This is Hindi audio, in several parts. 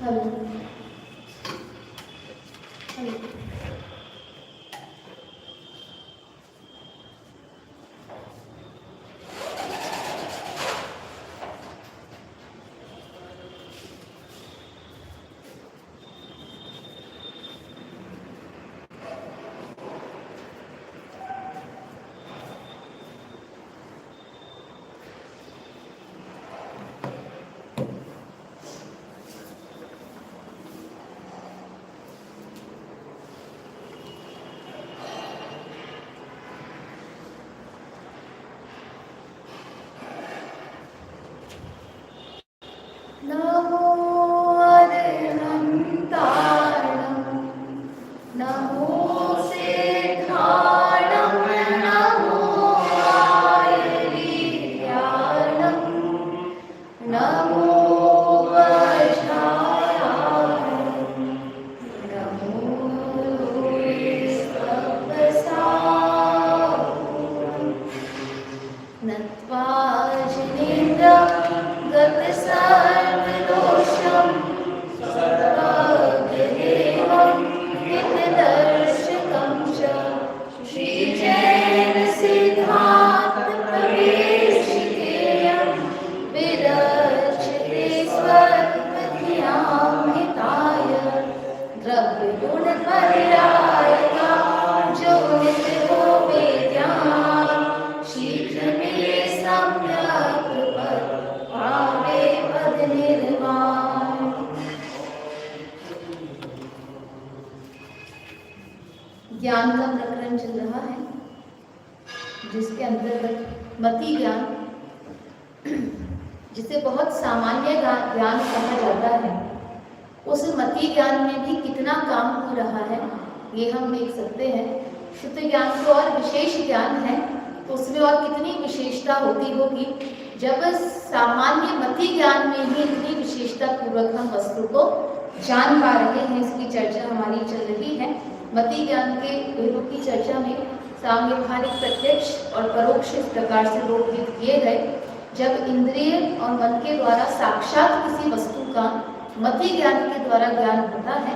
Hello hello. नमो अरहन्ताणं नमो सिद्धाणं नमो आयर्याणं नमो वज्रायाणं नमो स्तवसां नत्वा जिनेन्द्रं गतसर्वदोषं सर्वज्ञदेवं हितदर्शकं च श्रीजैनसिद्धान्तप्रवेशिकेयं विरचिते स्वल्पधियां हिताय द्रव्यगुणपरिरायकां जो नित्यो वेद्यां शीघ्रमिले सम्यक् पावे पद निर्वाण। ज्ञान का प्रकरण चल रहा है जिसके अंतर्गत मति ज्ञान, जिसे बहुत सामान्य ज्ञान कहा जाता है, उस मति ज्ञान में भी कितना काम हो रहा है ये हम देख सकते हैं। शुद्ध ज्ञान तो और विशेष ज्ञान है तो उसमें और कितनी विशेषता होती होगी जब सामान्य मति ज्ञान में ही इतनी विशेषता पूर्वक हम वस्तु को जान पा रहे हैं। इसकी चर्चा हमारी चल रही है। मति ज्ञान के भेदों की चर्चा में साम्यवहारिक प्रत्यक्ष और परोक्ष इस प्रकार से दो भेद किए गए। जब इंद्रिय और मन के द्वारा साक्षात किसी वस्तु का मति ज्ञान के द्वारा ज्ञान होता है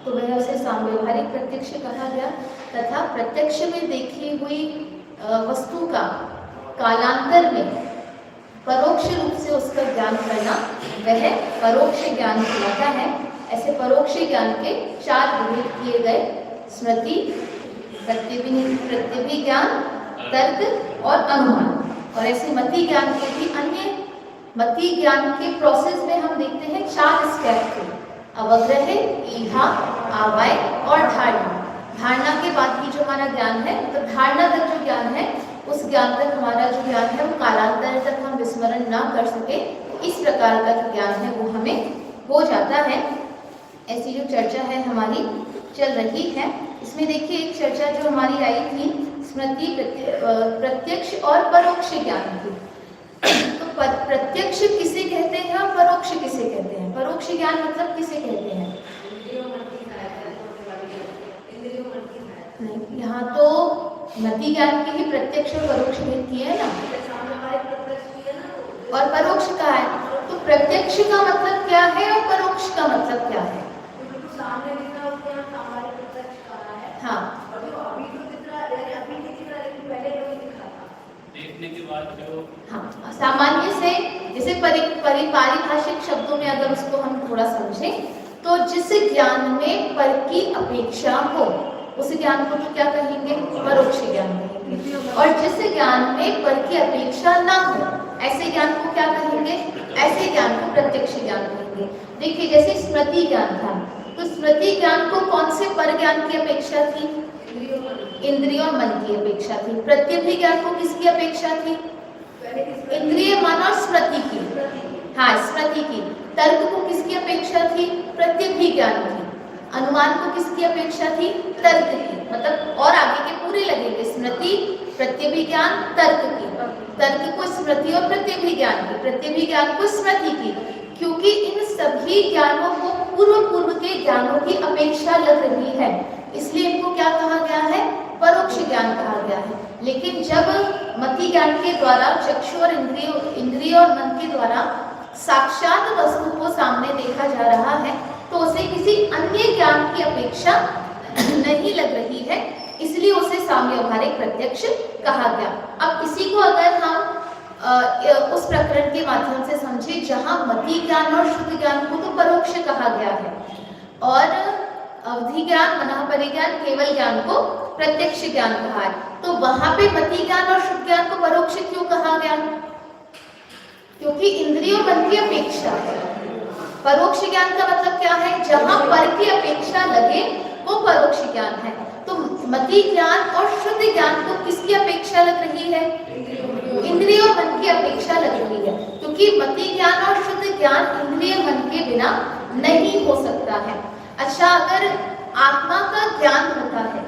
तो वह उसे साम्यवहारिक प्रत्यक्ष कहा गया, तथा प्रत्यक्ष में देखी हुई वस्तु का कालांतर में परोक्ष रूप से उसका ज्ञान करना वह परोक्ष ज्ञान कहलाता है। ऐसे परोक्ष ज्ञान के चार भेद किए गए: स्मृति, प्रत्यभिज्ञान, तर्क और अनुमान। और ऐसे मति ज्ञान के भी अन्य मति ज्ञान के प्रोसेस में हम देखते हैं चार स्टेप थे: अवग्रह, ईहा, आवाय और धारणा। धारणा के बाद ही जो हमारा ज्ञान है, तो धारणा तक जो ज्ञान है उस ज्ञान तक हमारा जो ज्ञान है वो कालांतर तक हम विस्मरण ना कर सके, इस प्रकार का जो ज्ञान है वो हमें हो जाता है। ऐसी जो चर्चा है हमारी चल रही है। इसमें देखिए एक चर्चा जो हमारी आई थी स्मृति, प्रत्यक्ष और परोक्ष ज्ञान की। तो प्रत्यक्ष किसे कहते हैं और परोक्ष किसे कहते हैं? परोक्ष ज्ञान मतलब किसे कहते हैं? नहीं, यहाँ तो मति ज्ञान के ही प्रत्यक्ष और परोक्ष भेद किए है ना, और परोक्ष का है। तो प्रत्यक्ष का मतलब क्या है और परोक्ष का मतलब क्या है? हाँ, देखने के बाद जो हाँ, सामान्य से जैसे पारिभाषिक शब्दों में अगर उसको हम थोड़ा समझें तो जिस ज्ञान में पर की अपेक्षा हो उस ज्ञान को तो क्या कहेंगे? परोक्ष ज्ञान कहेंगे। और जिस ज्ञान में पर की अपेक्षा ना हो ऐसे ज्ञान को क्या कहेंगे? ऐसे ज्ञान को प्रत्यक्ष ज्ञान कहेंगे। देखिए जैसे स्मृति ज्ञान था, तो स्मृति ज्ञान को कौन से पर ज्ञान की अपेक्षा थी? इंद्रिय और मन की अपेक्षा थी। प्रत्यभिज्ञान को किसकी अपेक्षा थी? इंद्रिय, मन और स्मृति की। हाँ, स्मृति की। तर्क को किसकी अपेक्षा थी? प्रत्यभिज्ञान की। अनुमान को किसकी अपेक्षा थी? तर्क की। मतलब और आगे के पूरे लगेंगे, स्मृति, प्रत्यभिज्ञान, तर्क की। तर्क को स्मृति और प्रत्यभिज्ञान की, प्रत्यभिज्ञान को स्मृति की, क्योंकि इन सभी ज्ञानों को पूर्व के ज्ञानों की अपेक्षा लग रही है, इसलिए इनको क्या कहा गया है? परोक्ष ज्ञान कहा गया है। लेकिन जब मति ज्ञान के द्वारा चक्षु और इंद्रिय और मन के द्वारा साक्षात वस्तु को सामने देखा जा रहा है किसी अन्य ज्ञान की अपेक्षा नहीं लग रही है, इसलिए उसे साम्यवहारिक प्रत्यक्ष कहा गया। अब इसी को अगर हम उस प्रकरण के माध्यम से समझे जहां मति ज्ञान और शुद्ध ज्ञान को तो परोक्ष कहा गया है और अवधि ज्ञान, मनः परिज्ञान, केवल ज्ञान को प्रत्यक्ष ज्ञान कहा है, तो वहां पे मति ज्ञान और शुद्ध ज्ञान को परोक्ष क्यों कहा गया? क्योंकि इंद्रिय और मन की अपेक्षा। परोक्ष ज्ञान का मतलब क्या है? जहां पर की अपेक्षा लगे वो परोक्ष ज्ञान है। तो मति ज्ञान और शुद्ध ज्ञान को किसकी अपेक्षा लग रही है? इंद्रिय और मन की अपेक्षा लग रही है, क्योंकि मति ज्ञान और शुद्ध ज्ञान इंद्रिय मन के बिना नहीं हो सकता है। अच्छा, अगर आत्मा का ज्ञान होता है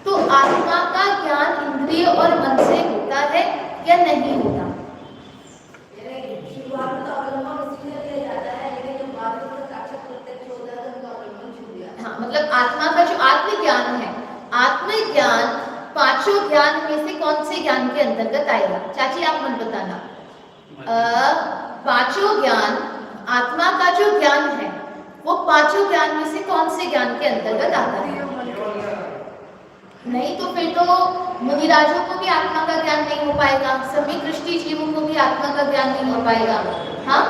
तो आत्मा का ज्ञान इंद्रिय और मन से होता है या नहीं होता? हाँ, मतलब आत्मा का जो आत्मज्ञान है, आत्मज्ञान पांचों ज्ञान में से कौन से ज्ञान के अंतर्गत आएगा? चाची आप मन बताना। पांचों ज्ञान, आत्मा का जो ज्ञान है वो पांचों ज्ञान में से कौन से ज्ञान के अंतर्गत आता है? नहीं तो फिर तो मुनिराजों को भी आत्मा का ज्ञान नहीं हो पाएगा, सभी दृष्टि जीवों को भी आत्मा का ज्ञान नहीं हो पाएगा। हाँ,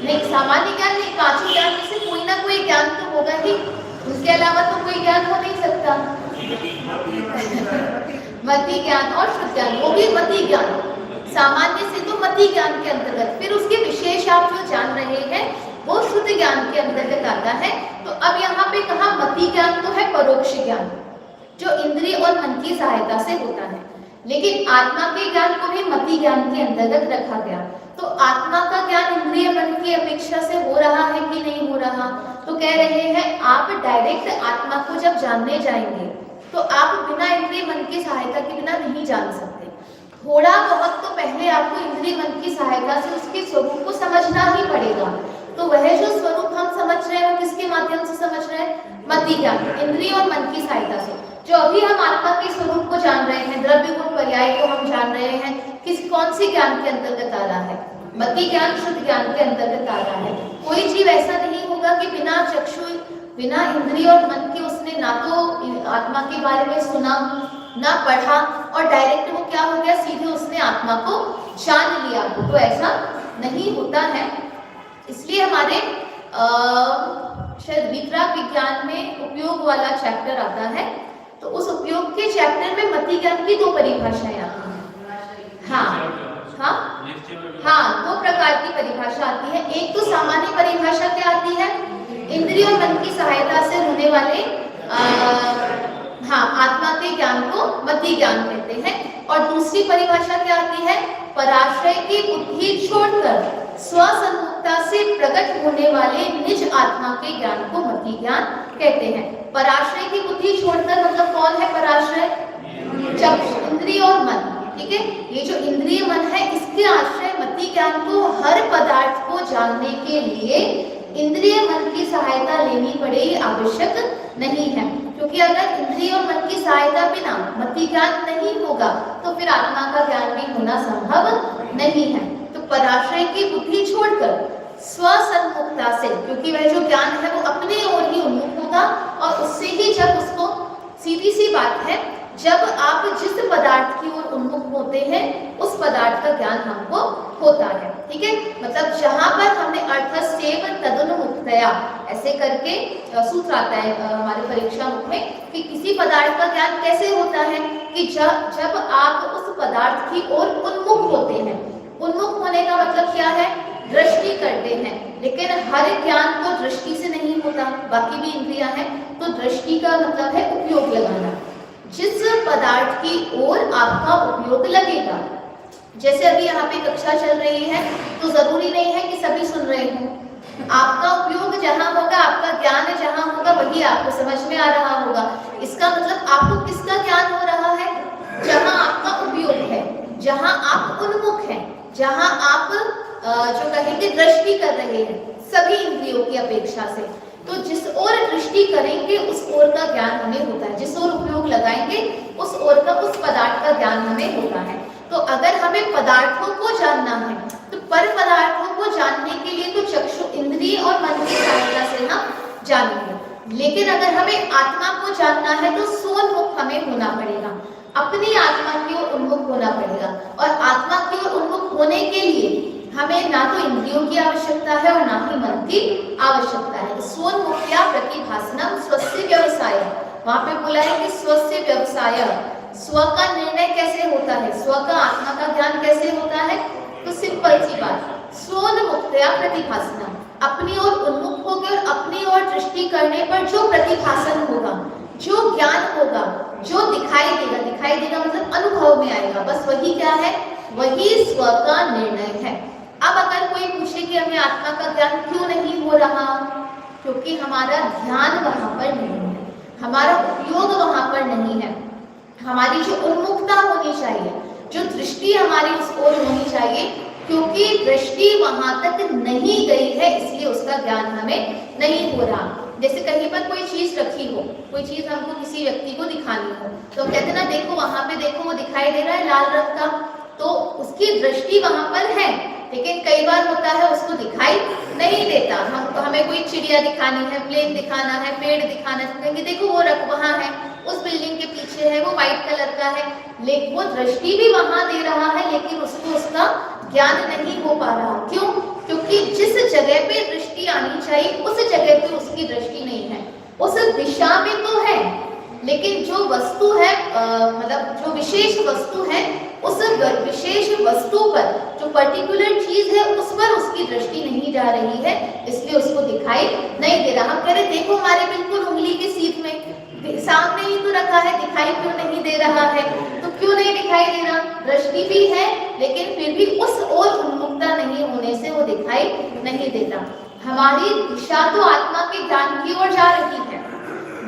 नहीं, सामान्य ज्ञान नहीं, पांचों ज्ञान में से कोई ना कोई ज्ञान तो होगा ही, उसके अलावा तो कोई ज्ञान हो नहीं सकता। मति ज्ञान और शुद्ध ज्ञान, वो भी मति ज्ञान, सामान्य से तो मति ज्ञान के अंतर्गत, फिर उसके विशेष आप जो जान रहे हैं वो शुद्ध ज्ञान के अंतर्गत आता है। तो अब यहाँ पे कहा मति ज्ञान तो है परोक्ष ज्ञान जो इंद्रिय और मन की सहायता से होता है, लेकिन आत्मा के ज्ञान को भी मति ज्ञान के अंतर्गत रखा गया। तो आत्मा का ज्ञान इंद्रिय मन की अपेक्षा से हो रहा है कि नहीं हो रहा? तो कह रहे हैं आप डायरेक्ट आत्मा को जब जानने जाएंगे तो आप बिना इंद्रिय मन की सहायता के बिना नहीं जान सकते। थोड़ा बहुत तो पहले आपको इंद्रिय मन की सहायता से उसके स्वरूप को समझना ही पड़ेगा। तो वह जो स्वरूप हम समझ रहे हैं वो किसके माध्यम से समझ रहे हैं? मति ज्ञान, इंद्रिय और मन की सहायता से। जो अभी हम आत्मा के स्वरूप को जान रहे हैं, द्रव्य गुण पर्याय को हम जान रहे हैं, कौन सी ज्ञान के अंतर्गत आ रहा है? मति ज्ञान, शुद्ध ज्ञान के अंतर्गत आ रहा है। कोई जीव ऐसा नहीं होगा कि बिना चक्षु, बिना इंद्रिय और मन के उसने ना तो आत्मा के बारे में सुना ना पढ़ा और डायरेक्ट वो क्या हो गया, सीधे उसने आत्मा को जान लिया। तो ऐसा नहीं होता है। इसलिए हमारे शायद वितराग विज्ञान में उपयोग वाला चैप्टर आता है, तो उस उपयोग के चैप्टर में मति ज्ञान की दो परिभाषाएं आती हैं। हाँ, दो प्रकार की परिभाषा आती है। एक तो सामान्य परिभाषा क्या आती है? इंद्रिय और मन की सहायता से होने वाले आत्मा के ज्ञान को मति ज्ञान कहते हैं। और दूसरी परिभाषा क्या आती है? पराश्रय की बुद्धि छोड़कर स्वसन्मुखता से प्रकट होने वाले निज आत्मा के ज्ञान को मति ज्ञान कहते हैं। पराश्रय की बुद्धि छोड़कर मतलब कौन है पराश्रय? इंद्रिय और मन, ठीक है। ये जो इंद्रिय मन है इसके आश्रय मति ज्ञान को हर पदार्थ को जानने के लिए इंद्रिय मन की सहायता लेनी पड़ेगी, आवश्यक नहीं है। क्योंकि अगर इंद्रिय और मन की सहायता बिना मति ज्ञान नहीं होगा तो फिर आत्मा का ज्ञान भी होना संभव नहीं है। तो पराश्रय की बुद्धि छोड़कर स्वसन्मुखता से, क्योंकि वह जो ज्ञान है वो अपने ओर ही उन्मुख होगा और उससे ही जब उसको, सीधी सी बात है, जब आप जिस पदार्थ की ओर उन्मुख होते हैं उस पदार्थ का ज्ञान हमको होता है, ठीक है। मतलब जहां पर हमने अर्थस्येव तदनुमुक्तया ऐसे करके सूत्र आता है हमारे परीक्षा मुख में कि किसी पदार्थ का ज्ञान कैसे होता है कि जब आप उस पदार्थ की ओर उन्मुख होते हैं। उन्मुख होने का मतलब क्या है? दृष्टि करते हैं, लेकिन हर ज्ञान तो दृष्टि से नहीं होता, बाकी भी इंद्रियां हैं। तो दृष्टि का मतलब है उपयोग लगाना, जिस पदार्थ की ओर आपका उपयोग लगेगा। जैसे अभी यहाँ पे कक्षा चल रही है तो जरूरी नहीं है कि सभी सुन रहे हों। आपका उपयोग जहाँ होगा, आपका ज्ञान जहाँ होगा वही आपको समझ में आ रहा होगा। इसका मतलब आपको किसका ज्ञान हो रहा है? जहाँ आपका उपयोग है, जहाँ आप उन्मुख हैं, जहाँ आप जो कहेंगे दृष्टि कर रहे हैं सभी इंद्रियों की अपेक्षा से। तो जिस ओर दृष्टि करेंगे उस ओर का ज्ञान हमें होता है, जिस ओर उपयोग लगाएंगे उस ओर का, उस पदार्थ का ज्ञान हमें होता है। तो अगर हमें पदार्थों को जानना है तो पर पदार्थों को जानने के लिए तो चक्षु, इंद्रिय और मन की सहायता जानेंगे। लेकिन अगर हमें आत्मा को जानना है तो स्वोन्मुख हमें होना पड़ेगा, अपनी आत्मा की ओर उन्मुख होना पड़ेगा। और आत्मा की ओर उन्मुख होने के लिए हमें ना तो इंद्रियों की आवश्यकता है और ना ही मन की आवश्यकता है। स्वोन्मुख्या प्रतिभासनम स्वस्य व्यवसाय, वहां पे बोला है कि स्वस्य व्यवसाय, स्व का निर्णय कैसे होता है, स्व का आत्मा का ज्ञान कैसे होता है। तो सिंपल सी बात, स्वोन्मुख्या प्रतिभासनम, अपनी ओर उन्मुख होकर अपनी ओर दृष्टि करने पर जो प्रतिभासन होगा, जो ज्ञान होगा, जो दिखाई देगा, दिखाई देगा मतलब अनुभव में आएगा, बस वही क्या है, वही स्व का निर्णय है। अब अगर कोई पूछे कि हमें आत्मा का ज्ञान क्यों नहीं हो रहा, क्योंकि हमारा ध्यान वहां पर नहीं है, हमारा उपयोग वहां पर नहीं है, हमारी जो उन्मुखता होनी चाहिए, जो दृष्टि हमारी उस ओर होनी चाहिए, क्योंकि दृष्टि वहां तक नहीं गई है इसलिए उसका ज्ञान हमें नहीं हो रहा। जैसे कहीं पर कोई चीज रखी हो, कोई चीज हमको किसी व्यक्ति को दिखानी हो, तो कहते ना देखो वहां पे देखो वो दिखाई दे रहा है लाल रंग का, तो उसकी दृष्टि वहां पर है, लेकिन कई बार होता है उसको दिखाई नहीं देता। हमें कोई चिड़िया दिखानी है, प्लेन दिखाना है, पेड़ दिखाना है, तो कहेंगे देखो वो रख वहां है, उस बिल्डिंग के पीछे है, वो व्हाइट कलर का है, लेकिन वो दृष्टि भी वहां दे रहा है, लेकिन उसको उसका ज्ञान नहीं हो पा रहा। क्यों? क्योंकि जिस जगह पे दृष्टि आनी चाहिए उस जगह पे उसकी दृष्टि नहीं है। उस दिशा में तो है, लेकिन जो वस्तु है मतलब जो विशेष वस्तु है, उस विशेष वस्तु पर जो पर्टिकुलर चीज है उस पर उसकी दृष्टि नहीं जा रही है, इसलिए उसको दिखाई नहीं दे रहा। हम कह रहे देखो हमारे बिल्कुल उंगली के सीध में सामने ही तो रखा है, दिखाई क्यों नहीं दे रहा है? तो क्यों नहीं दिखाई दे रहा? दृष्टि भी है लेकिन फिर भी उस ओर उन्मुखता नहीं होने से वो दिखाई नहीं देता। हमारी दिशा तो आत्मा के ज्ञान की ओर जा रही है,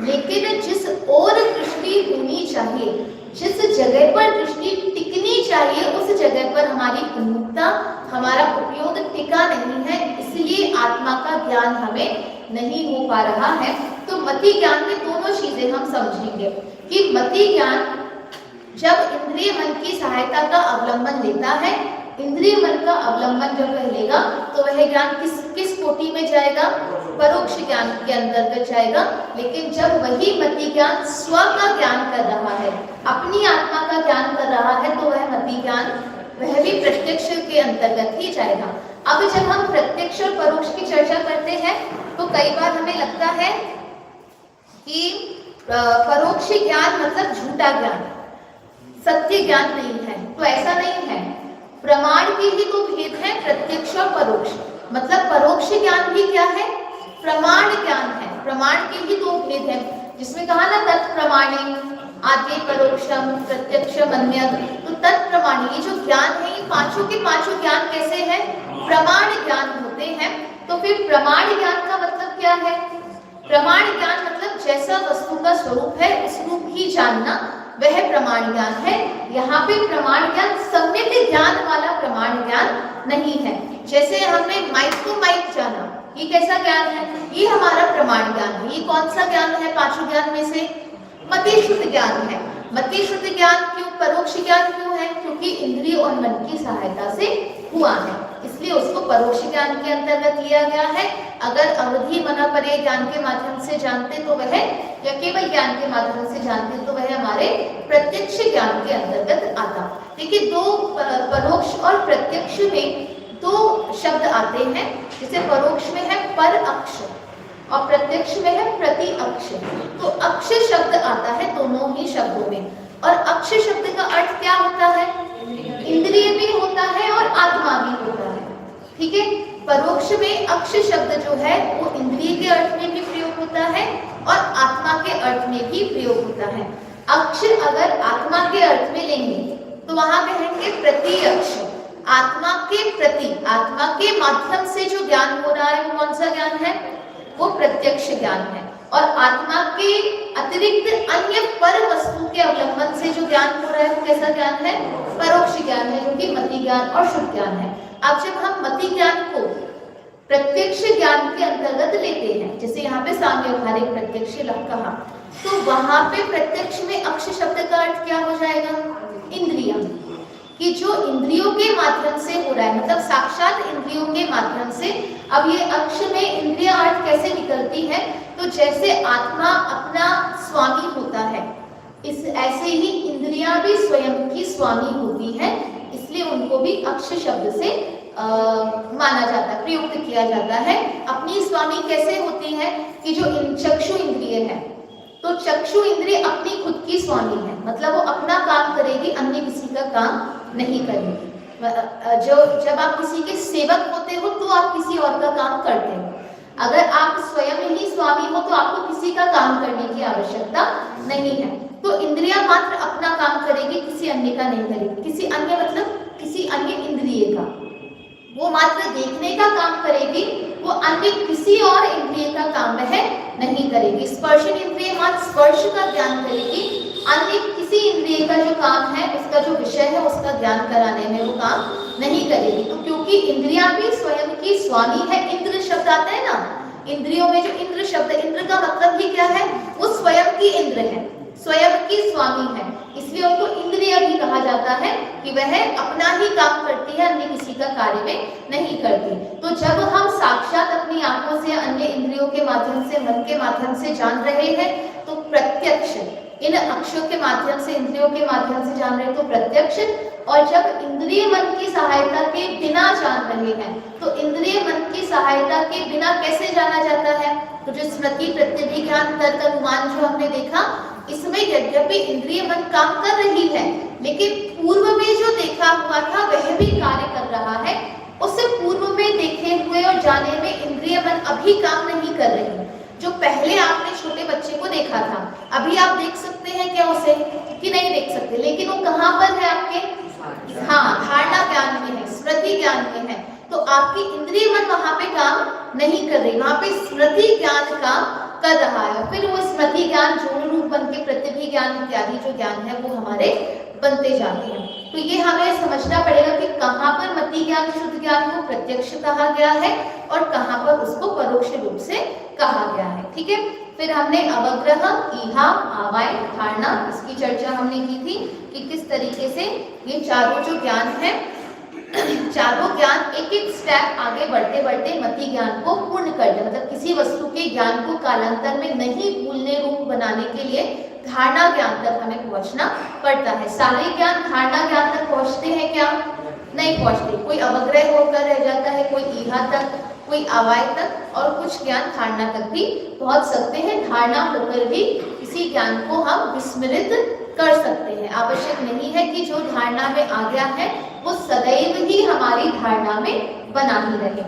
लेकिन जिस ओर दृष्टि होनी चाहिए, जिस जगह पर दृष्टि टिकनी चाहिए, उस जगह पर हमारी उन्मुखता, हमारा उपयोग टिका नहीं है, इसलिए आत्मा का ज्ञान हमें नहीं हो पा रहा है। तो मति ज्ञान में दोनों चीजें हम समझेंगे कि मति ज्ञान जब इंद्रिय मन की सहायता का अवलंबन लेता है, इंद्रिय मन का अवलंबन जब वह लेगा तो वह ज्ञान किस कोटि में जाएगा? परोक्ष ज्ञान के अंतर्गत जाएगा। लेकिन जब वही मति ज्ञान स्व का ज्ञान कर रहा है, अपनी आत्मा का ज्ञान कर रहा है, तो वह मति ज्ञान वह भी प्रत्यक्ष के अंतर्गत ही जाएगा। अब जब हम प्रत्यक्ष और परोक्ष की चर्चा करते हैं तो कई बार हमें लगता है कि परोक्ष ज्ञान मतलब झूठा ज्ञान, सत्य ज्ञान नहीं है। तो ऐसा नहीं है, प्रमाण के ही तो भेद है, प्रत्यक्ष और परोक्ष। मतलब परोक्ष ज्ञान भी क्या है? प्रमाण ज्ञान है। प्रमाण के ही दो भेद है, जिसमें कहा ना तत्प्रमाणे आद्य परोक्षम प्रत्यक्षम अन्यत्। तो तत्प्रमाणे ये जो ज्ञान है, ये पांचों के पांचों ज्ञान कैसे हैं? प्रमाण ज्ञान होते हैं। तो फिर प्रमाण ज्ञान का मतलब क्या है? प्रमाण ज्ञान मतलब जैसा वस्तु का स्वरूप है उस रूप ही जानना, वह प्रमाण ज्ञान है। यहाँ पे प्रमाण ज्ञान सम्यक ज्ञान वाला प्रमाण ज्ञान नहीं है। जैसे हमने माइक को माइक जाना, ये कैसा ज्ञान है? ये हमारा प्रमाण ज्ञान है। ये कौन सा ज्ञान है पांचों ज्ञान में से? मतिश्रुत ज्ञान है। मतिश्रुत ज्ञान क्यों परोक्ष ज्ञान क्यों है? क्योंकि इंद्रिय और मन की सहायता से हुआ है, इसलिए उसको परोक्ष ज्ञान के अंतर्गत लिया गया है। अगर अवधि मना परे ज्ञान के माध्यम से जानते तो वह, या केवल ज्ञान के माध्यम से जानते तो वह हमारे प्रत्यक्ष ज्ञान के अंतर्गत आता। देखिए दो परोक्ष और प्रत्यक्ष में दो शब्द आते हैं। जैसे परोक्ष में है पर अक्ष और प्रत्यक्ष में है प्रति अक्ष। तो अक्ष शब्द आता है दोनों ही शब्दों में, और अक्ष शब्द का अर्थ क्या होता है? इंद्रिय भी होता है और आत्मा भी होता है। ठीक है, परोक्ष में अक्ष शब्द जो है वो इंद्रिय के अर्थ में भी प्रयोग होता है और आत्मा के अर्थ में भी प्रयोग होता है। अक्ष अगर आत्मा के अर्थ में लेंगे तो वहां कहेंगे प्रति अक्ष, आत्मा के प्रति, आत्मा के माध्यम से जो ज्ञान हो रहा है वो कौन सा ज्ञान है? वो प्रत्यक्ष ज्ञान है। और आत्मा के अतिरिक्त अन्य पर वस्तु के अवलंबन से जो ज्ञान हो रहा है वो कैसा ज्ञान है? परोक्ष ज्ञान है, जो कि मति ज्ञान और शुद्ध ज्ञान है। अब जब हम मति ज्ञान को प्रत्यक्ष ज्ञान के अंतर्गत लेते हैं, जैसे यहाँ पे साम्यवहारिक प्रत्यक्ष कहा, तो वहां पे प्रत्यक्ष में अक्ष शब्द का अर्थ क्या हो जाएगा? इंद्रिय। कि जो इंद्रियों के माध्यम से हो रहा है, मतलब साक्षात इंद्रियों के माध्यम से। अब ये अक्ष में इंद्रिय अर्थ कैसे निकलती है, तो जैसे आत्मा अपना स्वामी होता है, इस ऐसे ही इंद्रियां भी स्वयं की स्वामी होती है, इसलिए उनको भी अक्ष शब्द से माना जाता है, प्रयुक्त किया जाता है। अपनी स्वामी कैसे होती है कि जो चक्षु इंद्रिय है, तो चक्षु इंद्रिय अपनी खुद की स्वामी है, मतलब वो अपना काम करेगी, अन्य किसी का काम नहीं करेगी। जो जब आप किसी के सेवक होते हो तो आप किसी और का काम करते हो, अगर आप स्वयं ही स्वामी हो तो आपको किसी का काम करने की आवश्यकता नहीं है। तो इंद्रिया मात्र अपना काम करेगी, किसी अन्य का नहीं करेगी। किसी अन्य मतलब किसी अन्य इंद्रिय का, वो मात्र देखने का काम करेगी, वो अन्य किसी और इंद्रिय का काम वह नहीं करेगी। स्पर्शन इंद्रिय मात्र स्पर्श का ज्ञान करेगी, अन्य किसी इंद्रिय का जो काम है, उसका जो विषय है, उसका ज्ञान कराने में वो काम नहीं करेगी। तो क्योंकि इंद्रियां भी स्वयं की स्वामी है, इंद्र शब्द आता है ना, इंद्रियों में जो इंद्र शब्द, इंद्र का मतलब ही क्या है, वो स्वयं की इंद्र है, स्वयं की स्वामी है, इसलिए उनको इंद्रिय भी कहा जाता है कि वह अपना ही काम करती है, अन्य किसी का कार्य में नहीं करती। तो जब हम साक्षात अपनी आंखों से, अन्य इंद्रियों के माध्यम से, मन के माध्यम से जान रहे हैं, तो प्रत्यक्ष इन अक्षों के माध्यम से, इंद्रियों के माध्यम से जान रहे हैं तो प्रत्यक्ष, और जब इंद्रिय मन की सहायता के बिना जान रहे हैं तो इंद्रिय मन की सहायता के बिना कैसे जाना जाता है। तो जो स्मृति, प्रत्यभिज्ञान, ज्ञान, तर्क, अनुमान जो हमने देखा, इसमें यद्यपि इंद्रिय मन काम कर रही है, लेकिन पूर्व में जो देखा हुआ था वह भी कार्य कर रहा है। उससे पूर्व में देखे हुए और जाने में इंद्रिय मन अभी काम नहीं कर रही। जो पहले आपने छोटे बच्चे को देखा था, अभी आप देख सकते हैं क्या उसे, कि नहीं देख सकते, लेकिन वो कहाँ पर है आपके, हाँ, धारणा ज्ञान में है, स्मृति ज्ञान में है। तो आपकी इंद्रिय मन वहां पे काम नहीं कर रही, वहां पे स्मृति ज्ञान काम कर रहा है। फिर वो स्मृति ज्ञान जोड़ रूप बन के प्रतिभि ज्ञान इत्यादि जो ज्ञान है वो हमारे बनते जाते हैं। तो ये हमें समझना पड़ेगा कि कहाँ पर मति ज्ञान, शुद्ध ज्ञान को प्रत्यक्ष कहा गया है और कहाँ पर उसको परोक्ष रूप से कहा गया है। ठीक है, फिर हमने अवग्रह, ईहा, आवाय, धारणा, इसकी चर्चा हमने की थी कि किस तरीके से ये चारों जो ज्ञान है, चारों ज्ञान एक एक स्टेप आगे बढ़ते बढ़ते मति ज्ञान को पूर्ण कर दे, मतलब किसी वस्तु के ज्ञान को कालांतर में नहीं भूलने रूप बनाने के लिए धारणा ज्ञान तक हमें पहुंचना पड़ता है। सारे ज्ञान धारणा ज्ञान तक पहुंचते हैं क्या? नहीं पहुंचते। कोई अवग्रह होकर रह जाता है, कोई ईहा तक, कोई आवाय तक, और कुछ ज्ञान धारणा तक भी पहुंच सकते हैं। धारणा होकर भी किसी ज्ञान को हम विस्मृत कर सकते हैं। आवश्यक नहीं है कि जो धारणा में आ गया है वो सदैव ही हमारी धारणा में बना ही रहे।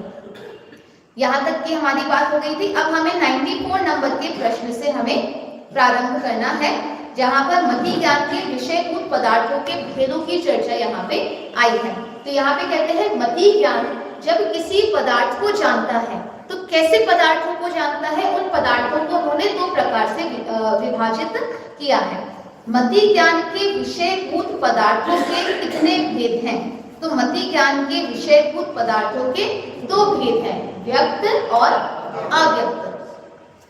यहाँ तक की हमारी बात हो गई थी। अब हमें 94 नंबर के प्रश्न से हमें प्रारंभ करना है, जहाँ पर मति ज्ञान के विषयभूत पदार्थों के भेदों की चर्चा यहाँ पे आई है। तो यहाँ पे कहते हैं मति ज्ञान जब किसी पदार्थ को जानता है तो कैसे पदार्थों को जानता है, उन पदार्थों को उन्होंने दो प्रकार से विभाजित किया है। मति ज्ञान के विषयभूत पदार्थों के कितने भेद हैं? तो मति ज्ञान के विषयभूत पदार्थों के दो भेद हैं, व्यक्त और अव्यक्त।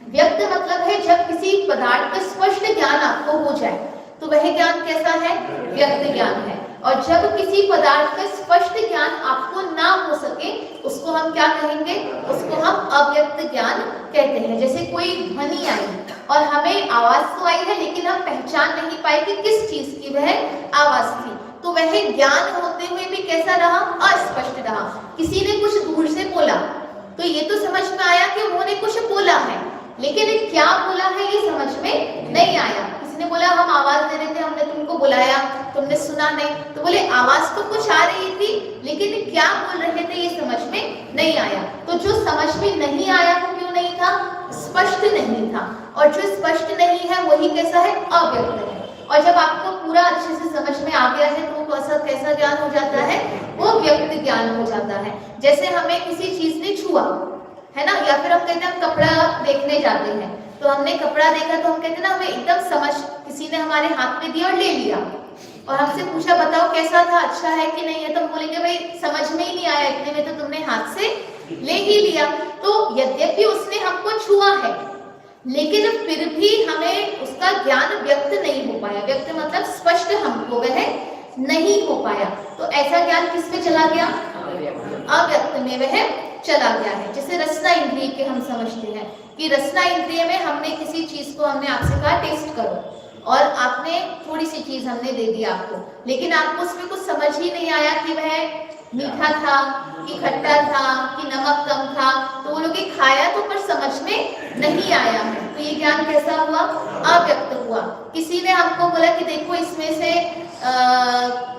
व्यक्त मतलब है जब किसी पदार्थ का स्पष्ट ज्ञान आपको हो जाए तो वह ज्ञान कैसा है? व्यक्त ज्ञान है। और जब किसी पदार्थ का स्पष्ट ज्ञान आपको ना हो सके उसको हम क्या कहेंगे? उसको हम अव्यक्त ज्ञान कहते हैं। जैसे कोई ध्वनि आई और हमें आवाज तो आई है लेकिन हम पहचान नहीं पाए कि किस चीज की वह आवाज थी, तो वह ज्ञान होते हुए भी कैसा रहा? अस्पष्ट रहा। किसी ने कुछ दूर से बोला तो ये तो समझ में आया कि उन्होंने कुछ बोला है, लेकिन क्या बोला है ये समझ में नहीं आया। किसी ने बोला हम आवाज दे रहे थे, हमने तुमको बुलाया, तुमने सुना नहीं, तो बोले आवाज तो कुछ आ रही थी लेकिन क्या बोल रहे थे ये समझ में नहीं आया। तो जो समझ में नहीं आया वो क्यों नहीं था? स्पष्ट नहीं था। और जो स्पष्ट नहीं है वही कैसा है? अव्यक्त है। और जब आपको पूरा अच्छे से समझ में आ गया है तो कैसा ज्ञान हो जाता है? वो व्यक्त ज्ञान हो जाता है। जैसे हमें किसी चीज ने छुआ है ना, या फिर हम कहते हैं हम कपड़ा देखने जाते हैं तो हमने कपड़ा देखा तो हम कहते हैं ना हमें एकदम समझ, किसी ने हमारे हाथ में दिया और ले लिया और हमसे पूछा बताओ कैसा था, अच्छा है कि नहीं है, तो हम बोलेंगे भाई समझ में ही नहीं आया, इतने में तो तुमने हाथ से ले ही लिया। तो यद्यपि उसने हमको छुआ है लेकिन फिर भी हमें उसका ज्ञान व्यक्त नहीं हो पाया। व्यक्त मतलब स्पष्ट हमको वह नहीं हो पाया। तो ऐसा ज्ञान किस में चला गया? अव्यक्त में वह चला गया है। जैसे रसना इंद्रिय के हम समझते हैं कि रसना इंद्रिय में हमने किसी चीज को हमने आपसे कहा टेस्ट करो, और आपने थोड़ी सी चीज हमने दे दी आपको, लेकिन आपको उसमें कुछ समझ ही नहीं आया कि वह मीठा था कि खट्टा था कि नमक कम था, तो वो लोग खाया तो पर समझ में नहीं आया है। तो ये ज्ञान कैसा हुआ? अव्यक्त हुआ। किसी ने हमको बोला कि देखो इसमें से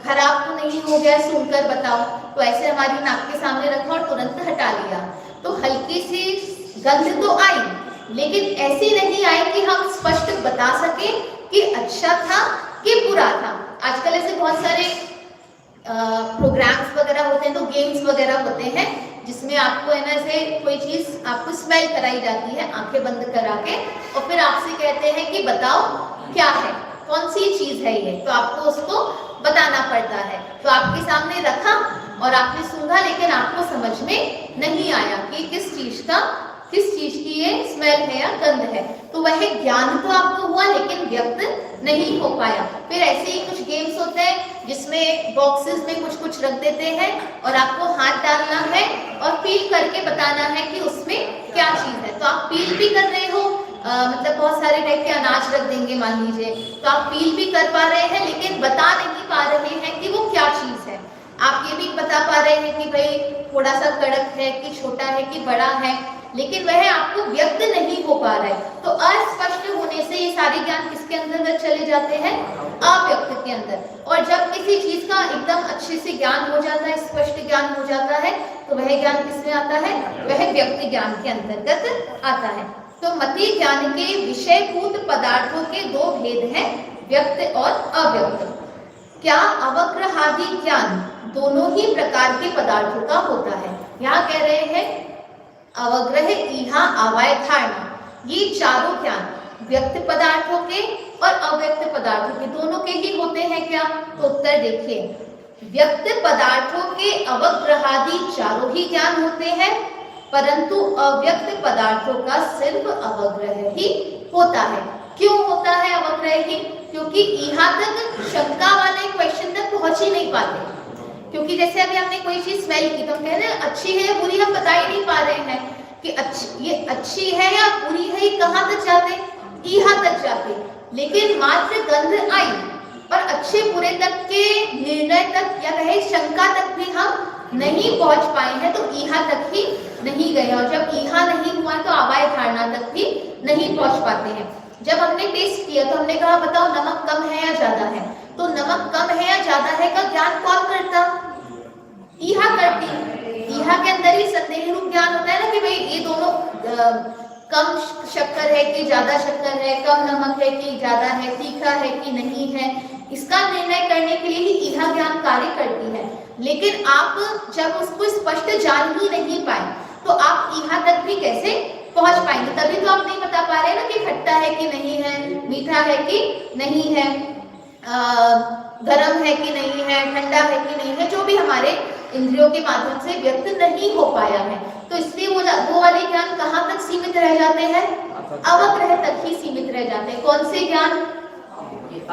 खराब तो नहीं हो गया, सुनकर बताओ, तो ऐसे हमारी नाक के सामने रखा और तुरंत हटा लिया, तो हल्की सी गंध तो आई, लेकिन ऐसी नहीं आई कि हम स्पष्ट बता सके कि अच्छा था कि बुरा था। आजकल ऐसे बहुत सारे प्रोग्राम्स वगैरह होते हैं, तो गेम्स वगैरह होते हैं जिसमें आपको है ना ऐसे कोई चीज आपको स्मेल कराई जाती है आंखें बंद करा के, और फिर आपसे कहते हैं कि बताओ क्या है, कौन सी चीज है ये, तो आपको उसको बताना पड़ता है। तो आपके सामने रखा और आपने सूंघा, लेकिन आपको समझ में नहीं आया कि किस चीज की ये स्मेल है या गंध है। तो वह ज्ञान तो आपको हुआ लेकिन व्यक्त नहीं हो पाया। फिर ऐसे ही कुछ गेम्स होते हैं जिसमें बॉक्सेस में कुछ कुछ रख देते हैं और आपको हाथ डालना है और पील करके बताना है कि उसमें क्या चीज है। तो आप पील भी कर रहे हो, मतलब बहुत सारे टाइप के अनाज रख देंगे मान लीजिए, तो आप पील भी कर पा रहे हैं लेकिन बता नहीं पा रहे हैं कि वो क्या चीज है। आप ये भी बता पा रहे हैं कि भाई थोड़ा सा कड़क है कि छोटा है कि बड़ा है, लेकिन वह आपको व्यक्त नहीं हो पा रहा है। तो अस्पष्ट होने से ये सारे ज्ञान किसके अंदर चले जाते हैं? अव्यक्त के अंदर। और जब किसी चीज का एकदम अच्छे से ज्ञान हो जाता है, स्पष्ट ज्ञान हो जाता है, तो वह ज्ञान किसमें आता है? वह व्यक्त ज्ञान के अंतर्गत आता है। तो मति ज्ञान के विषयभूत पदार्थों के दो भेद हैं, व्यक्त और अव्यक्त। क्या अवग्रहादि ज्ञान दोनों ही प्रकार के पदार्थों का होता है? यहाँ कह रहे हैं अवग्रह, ईहा, आवाय, धारणा, ये चारों ज्ञान व्यक्त पदार्थों के और अव्यक्त पदार्थों के दोनों के ही होते हैं क्या? तो उत्तर देखिए, व्यक्त पदार्थों के अवग्रहादि चारों ही ज्ञान होते हैं, परंतु अव्यक्त पदार्थों का सिर्फ अवग्रह ही होता है। क्यों होता है अवग्रह ही? क्योंकि यहाँ तक शंका वाले क्वेश्चन तक पहुंच ही नहीं पाते। क्योंकि जैसे अभी हमने कोई चीज स्मेल की, तो हम कह रहे हैं अच्छी है या बुरी, हम बता ही नहीं पा रहे हैं कि ये अच्छी है या बुरी है। ये कहाँ तक जाते? यहाँ तक जाते। लेकिन मात्र गंध आई और अच्छे बुरे तक के निर्णय तक या कहे शंका तक भी हम नहीं पहुंच पाए हैं, तो यहाँ तक ही नहीं गए। और जब यहाँ नहीं हुआ तो आवाय धारणा तक भी नहीं पहुंच पाते हैं। जब हमने टेस्ट किया तो हमने कहा बताओ नमक कम है या ज्यादा है, तो नमक कम है या ज्यादा है का ज्ञान कौन करता? ईहा करती। ईहा के अंदर ही संदेह रूप ज्ञान होता है ना कि भाई ये दोनों कम शक्कर है कि ज्यादा शक्कर है, कम नमक है कि ज्यादा है, तीखा है कि नहीं है, इसका निर्णय करने के लिए ही ईहा ज्ञान कार्य करती है। लेकिन आप जब उसको स्पष्ट जान ही नहीं पाए तो आप ईहा तक भी कैसे पहुंच पाएंगे? तभी तो आप नहीं बता पा रहे ना कि खट्टा है कि नहीं है, मीठा है कि नहीं है, गर्म है कि नहीं है, ठंडा है कि नहीं है, जो भी हमारे इंद्रियों के माध्यम से व्यक्त नहीं हो पाया है। तो इसलिए वो वाले ज्ञान कहाँ तक सीमित रह जाते हैं? अवग्रह तक ही सीमित रह जाते हैं। कौन से ज्ञान?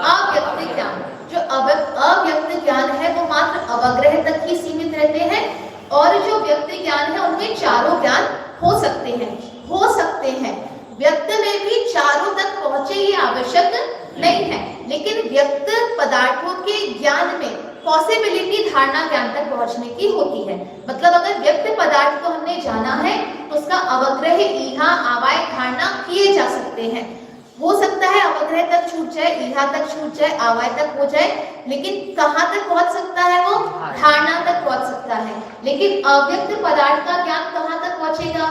अव्यक्त ज्ञान। जो अव्यक्त ज्ञान है वो मात्र अवग्रह तक ही सीमित रहते हैं, और जो व्यक्त ज्ञान है उनमें चारों ज्ञान हो सकते हैं। व्यक्त में भी चारों तक पहुंचे ये आवश्यक नहीं है, लेकिन व्यक्त पदार्थों के ज्ञान में पॉसिबिलिटी धारणा ज्ञान तक पहुंचने की होती है। मतलब अगर व्यक्त पदार्थ को हमने जाना है तो उसका अवग्रह, ईहा, आवाय, धारणा किए जा सकते हैं। हो सकता है अवग्रह तक छूट जाए, ईहा तक छूट जाए, आवाय तक हो जाए, लेकिन कहाँ तक पहुंच सकता है? वो धारणा तक पहुंच सकता है। लेकिन अव्यक्त पदार्थ का ज्ञान कहाँ तक पहुंचेगा?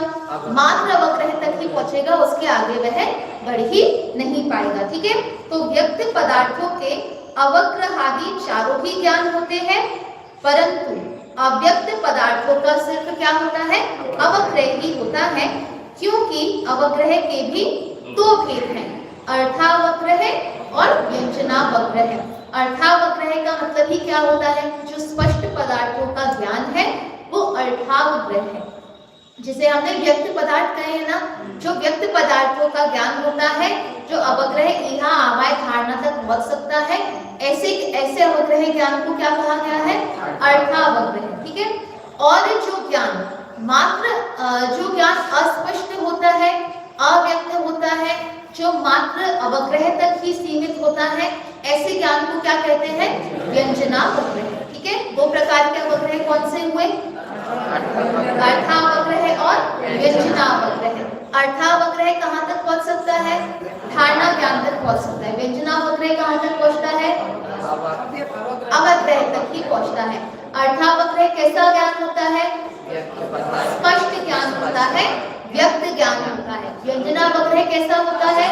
मात्र अवग्रह तक ही पहुंचेगा, उसके आगे वह बढ़ ही नहीं पाएगा। ठीक है, तो व्यक्त पदार्थों के अवग्रहादि चारों ही ज्ञान होते हैं, परंतु अव्यक्त पदार्थों का सिर्फ क्या होता है? अवग्रह ही होता है, क्योंकि अवग्रह के भी दो भेद हैं, अर्थावग्रह और व्यंजनावग्रह। अर्थावग्रह का मतलब ही क्या होता है? जो स्पष्ट पदार्थों का ज्ञान है वो अर्थावग्रह है। जिसे हमने व्यक्त पदार्थ कहे हैं ना, जो व्यक्त पदार्थों का ज्ञान होता है, जो अवग्रह, ईहा, आवाय, धारणा तक पहुंच सकता है, ऐसे ऐसे अवग्रह ज्ञान को क्या कहा गया है? अर्थावग्रह। ठीक है। और जो ज्ञान जो ज्ञान अस्पष्ट होता है, अव्यक्त होता है, जो मात्र अवग्रह तक ही सीमित होता है, ऐसे ज्ञान को क्या कहते हैं? व्यंजनावग्रह। ठीक है। दो प्रकार के अवग्रह कौन से हुए? अर्थावग्रह और व्यंजनावग्रह। अर्थावग्रह कहाँ तक पहुंच सकता है? धारणा ज्ञान तक पहुंच सकता है। व्यंजनावग्रह कहाँ तक पहुंचता है? अवग्रह तक ही पहुंचता है। अर्थावग्रह कैसा ज्ञान होता है? स्पष्ट ज्ञान होता है, व्यक्त ज्ञान होता है। व्यंजनावग्रह कैसा होता है?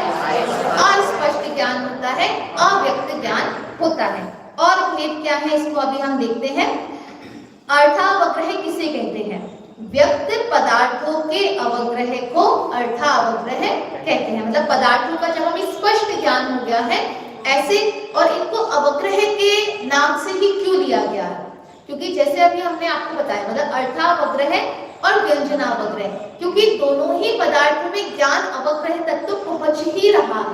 अस्पष्ट ज्ञान होता है, अव्यक्त ज्ञान होता है। और भेद क्या है इसको अभी हम देखते हैं। अर्थावग्रह किसे कहते हैं? व्यक्त पदार्थों के अवग्रह को अर्थावग्रह कहते हैं। मतलब पदार्थों का जब हमें स्पष्ट ज्ञान हो गया है ऐसे, और इनको अवग्रह के नाम से ही क्यों लिया गया है? क्योंकि जैसे अभी हमने आपको बताया, मतलब अर्थावग्रह और व्यंजनावग्रह, क्योंकि दोनों ही पदार्थों में ज्ञान अवग्रह तक तो पहुंच ही रहा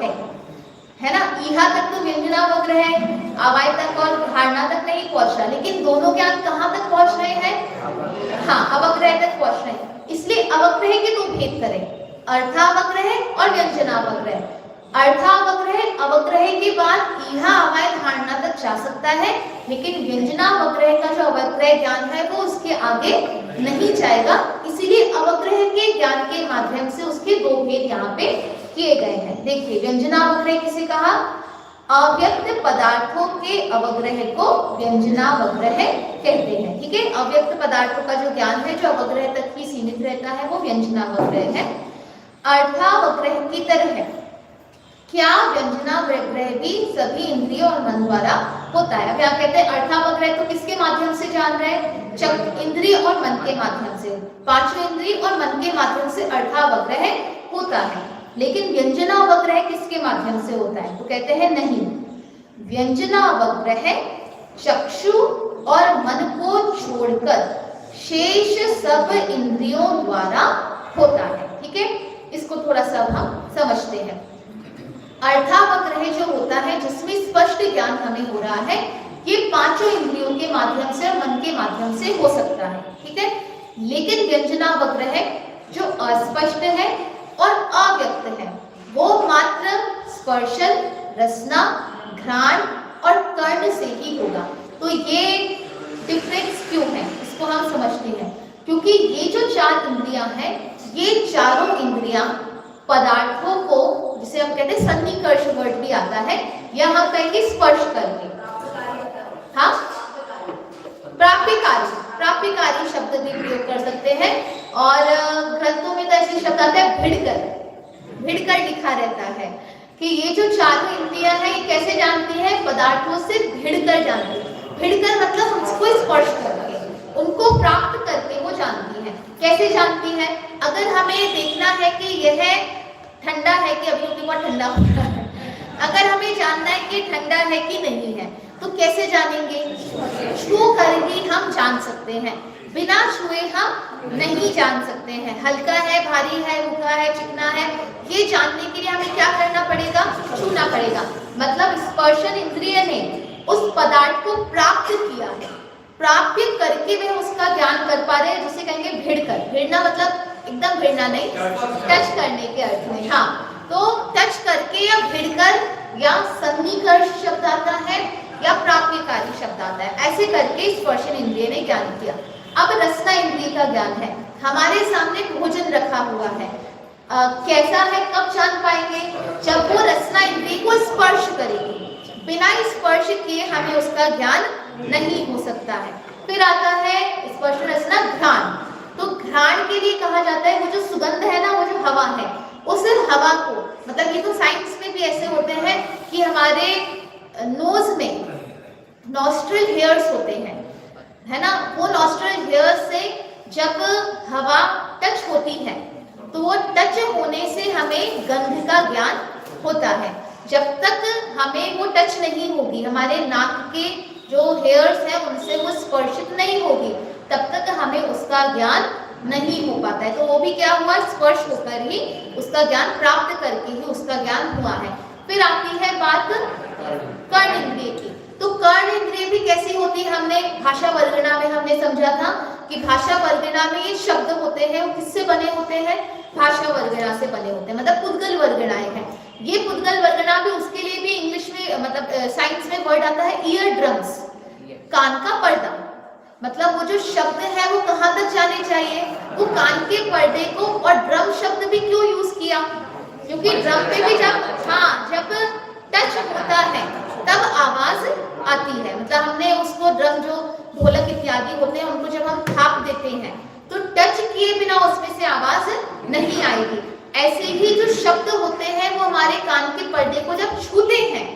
है ना। यहाँ तक तो व्यंजनावग्रह है, अवाय तक और धारणा तक नहीं पहुंच रहा, लेकिन दोनों ज्ञान कहाँ तक पहुंच रहे हैं? हाँ, अवग्रह तक पहुंच रहे हैं। इसलिए अवग्रह के दो भेद करें, अर्थावग्रह और व्यंजनावग्रह। अर्थावग्रह अवग्रह के बाद यहाँ अवाय धारणा तक जा सकता है, लेकिन व्यंजनावग्रह का जो अवग्रह ज्ञान है वो उसके आगे नहीं जाएगा। इसीलिए अवग्रह के ज्ञान के माध्यम से उसके दो भेद यहाँ पे किए गए हैं। देखिए, व्यंजनावग्रह किसे कहा? अव्यक्त पदार्थों के अवग्रह को व्यंजनावग्रह कहते हैं। ठीक है। अव्यक्त पदार्थों का जो ज्ञान है जो अवग्रह तक ही सीमित रहता है वो व्यंजनावग्रह है। अर्थावग्रह की तरह क्या व्यंजनावग्रह भी सभी इंद्रियों और मन द्वारा होता है? अब यहाँ कहते हैं अर्थावग्रह तो किसके माध्यम से जान रहे हैं? चक इंद्रिय और मन के माध्यम से, पांचों इंद्रिय और मन के माध्यम से अर्थावग्रह होता है। लेकिन व्यंजनावग्रह किसके माध्यम से होता है? तो कहते हैं नहीं, व्यंजनावग्रह चक्षु और मन को छोड़कर शेष सब इंद्रियों द्वारा होता है। ठीक है। इसको थोड़ा सा हम समझते हैं। अर्थावग्रह जो होता है जिसमें स्पष्ट ज्ञान हमें हो रहा है, ये पांचों इंद्रियों के माध्यम से और मन के माध्यम से हो सकता है। ठीक है। लेकिन व्यंजनावग्रह जो अस्पष्ट है और अव्यक्त है वो मात्र स्पर्शन, रसना, घ्राण और कर्ण से ही होगा। तो ये डिफरेंस क्यों है इसको हम समझते हैं। क्योंकि ये जो चार इंद्रियां हैं, ये चारों इंद्रियां पदार्थों को, जिसे हम कहते हैं सन्निकर्ष वर्ड भी आता है, यहाँ कहेंगे स्पर्श करके। हाँ, प्राप्यकारी शब्द भी प्रयोग कर सकते हैं। और ग्रंथों में तो ऐसे शब्द आता है भिड़कर लिखा रहता है कि ये जो चारों इंद्रियां हैं ये कैसे जानती है? पदार्थों से भिड़कर जानती है। भिड़कर मतलब उसको स्पर्श करके, उनको प्राप्त करके वो जानती है। कैसे जानती है? अगर हमें देखना है कि यह ठंडा है कि अभी भी बहुत ठंडा हो रहा है, अगर हमें जानना है कि ठंडा है कि नहीं है, तो कैसे जानेंगे? छू कर ही हम जान सकते हैं, बिना छुए हम नहीं जान सकते हैं। हल्का है, भारी है, रूखा है, चिकना है, ये जानने के लिए हमें क्या करना पड़ेगा? छूना पड़ेगा। मतलब स्पर्शन इंद्रिय ने उस पदार्थ को प्राप्त किया है, प्राप्त करके वे उसका ज्ञान कर पा रहे हैं, जिसे कहेंगे भिड़कर। भिड़ना मतलब एकदम भिड़ना नहीं, टच करने के अर्थ में। हाँ, तो टच करके या भिड़कर या सन्निकर्ष शब्द आता है या प्राप्यकारी शब्द आता है, ऐसे करके स्पर्शन इंद्रिय ने ज्ञान किया। अब रसना इंद्रिय का ज्ञान है। हमारे सामने भोजन रखा हुआ है, कैसा है कब जान पाएंगे? जब वो रसना इंद्रिय को स्पर्श करेगी। बिना स्पर्श किए हमें उसका ज्ञान नहीं हो सकता है। फिर आता है स्पर्श रसना घ्राण। तो घ्राण के लिए कहा जाता है वो जो सुगंध है ना, वो जो हवा है, उस हवा को, मतलब ये तो साइंस में भी ऐसे होते हैं कि हमारे नोज में नॉस्ट्रल हेयर्स होते हैं, है ना, वो नॉस्ट्रल हेयर्स से जब हवा टच होती है तो वो टच होने से हमें गंध का ज्ञान होता है। जब तक हमें वो टच नहीं होगी, हमारे नाक के जो हेयर्स हैं उनसे वो स्पर्शित नहीं होगी, तब तक हमें उसका ज्ञान नहीं हो पाता है। तो वो भी क्या हुआ? स्पर्श होकर ही उसका ज्ञान प्राप्त करके ही उसका ज्ञान हुआ है। फिर आती है बात कर्ण इंद्रिय की। तो कर्ण इंद्रिय भी कैसी होती है, हमने भाषा वर्गणा में हमने समझा था कि भाषा वर्गणा में ये शब्द होते हैं वो किससे बने होते हैं, भाषा वर्गणा से बने होते हैं, मतलब पुद्गल वर्गणाएं हैं। ये पुद्गल वर्गणा भी, उसके लिए भी इंग्लिश में मतलब साइंस में वर्ड आता है ईयर ड्रम्स, कान का पर्दा। मतलब वो जो शब्द है वो कहाँ तक जाने चाहिए, वो कान के पर्दे को। और ड्रम शब्द भी क्यों यूज किया, क्योंकि ड्रम पे भी जब टच होता है तब आवाज आती है। मतलब हमने उसको ड्रम जो ढोलक इत्यादि होते हैं उनको जब हम थाप देते हैं तो टच किए बिना उसमें से आवाज नहीं आएगी। ऐसे ही जो शब्द होते हैं वो हमारे कान के पर्दे को जब छूते हैं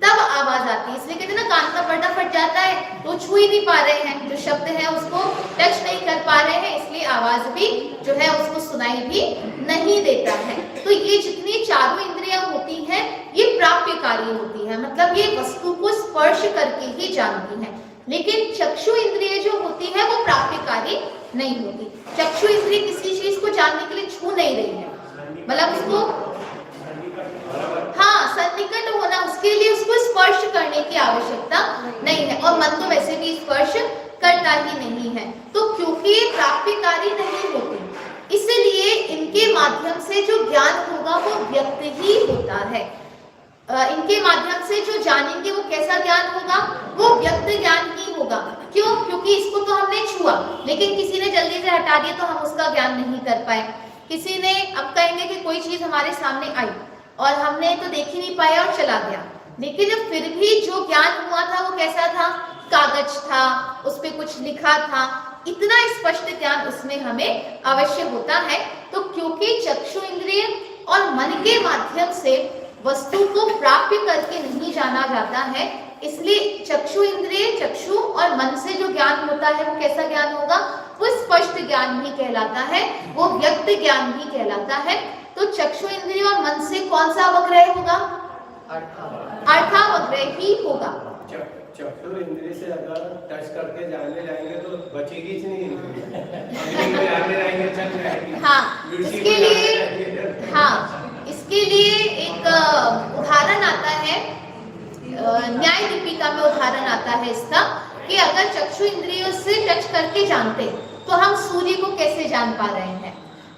तब आवाज आती है। इसलिए कहते हैं ना कान का पर्दा फट जाता है तो छू ही नहीं पा रहे हैं, जो शब्द है उसको टच नहीं कर पा रहे हैं, इसलिए आवाज भी जो है उसको सुनाई भी नहीं देता है। तो ये जितनी चारों इंद्रियां होती हैं ये प्राप्यकारी होती है, मतलब ये वस्तु को स्पर्श करके ही जानती है। लेकिन चक्षु इंद्रिय जो होती है वो प्राप्यकारी नहीं होती। चक्षु इंद्रिय किसी चीज को जानने के लिए छू नहीं रही है, मतलब उसको सन्निकट होना, उसके लिए उसको स्पर्श करने की आवश्यकता नहीं है। और मन तो वैसे भी स्पर्श करता ही नहीं है। तो क्योंकि ये प्राप्यकारी नहीं होती, इसलिए इनके माध्यम से जो ज्ञान होगा वो व्यक्त ही होता है। इनके माध्यम से जो जानेंगे वो कैसा ज्ञान होगा, वो व्यक्त ज्ञान ही होगा। क्यों? क्योंकि इसको तो हमने छुआ, लेकिन किसी ने जल्दी से हटा दिया तो हम उसका ज्ञान नहीं कर पाए। किसी ने, अब कहेंगे कि कोई चीज हमारे सामने आई और हमने तो देख ही नहीं पाया और चला गया, लेकिन फिर भी जो ज्ञान हुआ था वो कैसा था, कागज था, उस पे कुछ लिखा था, इतना स्पष्ट ज्ञान उसमें हमें अवश्य होता है। तो क्योंकि चक्षु इंद्रिय और मन के माध्यम से वस्तु को प्राप्त करके नहीं जाना जाता है, इसलिए चक्षु इंद्रिय, चक्षु और मन से जो ज्ञान होता है वो कैसा ज्ञान होगा, वो स्पष्ट ज्ञान ही कहलाता है, वो व्यक्त ज्ञान ही कहलाता है। तो चक्षु इंद्रिय और मन से कौन सा अवग्रह होगा, अर्थावग्रह ही होगा। चक्षु इंद्रिय से अगर टच करके जानने जाएंगे तो बचेगी नहीं इंद्रिय। हाँ, इसके लिए एक उदाहरण आता है, न्याय दीपिका में उदाहरण आता है इसका, कि अगर चक्षु इंद्रियों से टच करके जानते तो हम सूर्य को कैसे जान पा रहे हैं,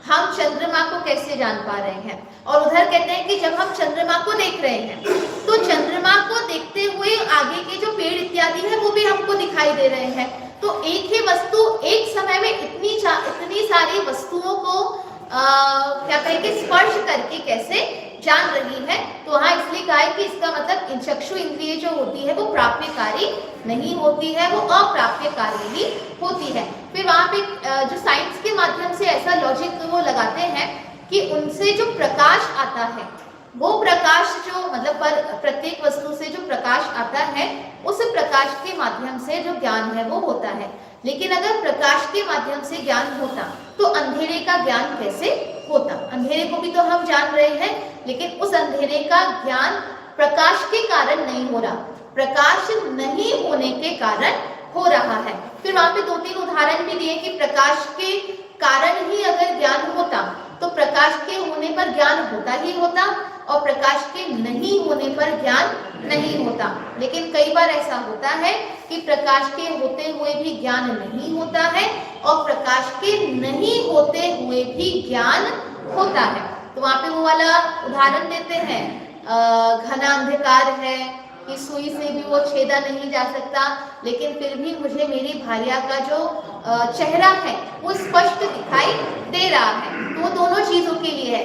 हम चंद्रमा को कैसे जान पा रहे हैं। और उधर कहते हैं कि जब हम चंद्रमा को देख रहे हैं तो चंद्रमा को देखते हुए आगे के जो पेड़ इत्यादि है वो भी हमको दिखाई दे रहे हैं। तो एक ही वस्तु एक समय में इतनी सारी वस्तुओं को क्या कहेंगे, स्पर्श करके कैसे जान रही है। तो हाँ, इसलिए कहा है कि इसका मतलब चक्षु इंद्रिय जो होती है वो प्राप्यकारी नहीं होती है, वो अप्राप्यकारी ही होती है। फिर वहाँ पे जो साइंस के माध्यम से ऐसा लॉजिक वो लगाते हैं कि उनसे जो प्रकाश आता है वो प्रकाश जो मतलब प्रत्येक वस्तु से जो प्रकाश आता है उस प्रकाश के माध्यम से जो ज्ञान है वो होता है। लेकिन अगर प्रकाश के माध्यम से ज्ञान होता तो अंधेरे का ज्ञान कैसे होता। अंधेरे को भी तो हम जान रहे हैं, लेकिन उस अंधेरे का ज्ञान प्रकाश के कारण नहीं हो रहा, प्रकाश नहीं होने के कारण हो रहा है। फिर वहां पे 2-3 उदाहरण भी दिए कि प्रकाश के कारण ही अगर ज्ञान होता तो प्रकाश के होने पर ज्ञान होता ही होता और प्रकाश के नहीं होने पर ज्ञान नहीं होता। लेकिन कई बार ऐसा होता है कि प्रकाश के होते हुए भी ज्ञान नहीं होता है और प्रकाश के नहीं होते हुए भी ज्ञान होता है। तो वहां पे वो वाला उदाहरण देते हैं, घना अंधकार है कि सुई से भी वो छेदा नहीं जा सकता, लेकिन फिर भी मुझे मेरी भार्या का जो चेहरा है वो स्पष्ट दिखाई दे रहा है। तो वो दोनों चीजों के लिए है।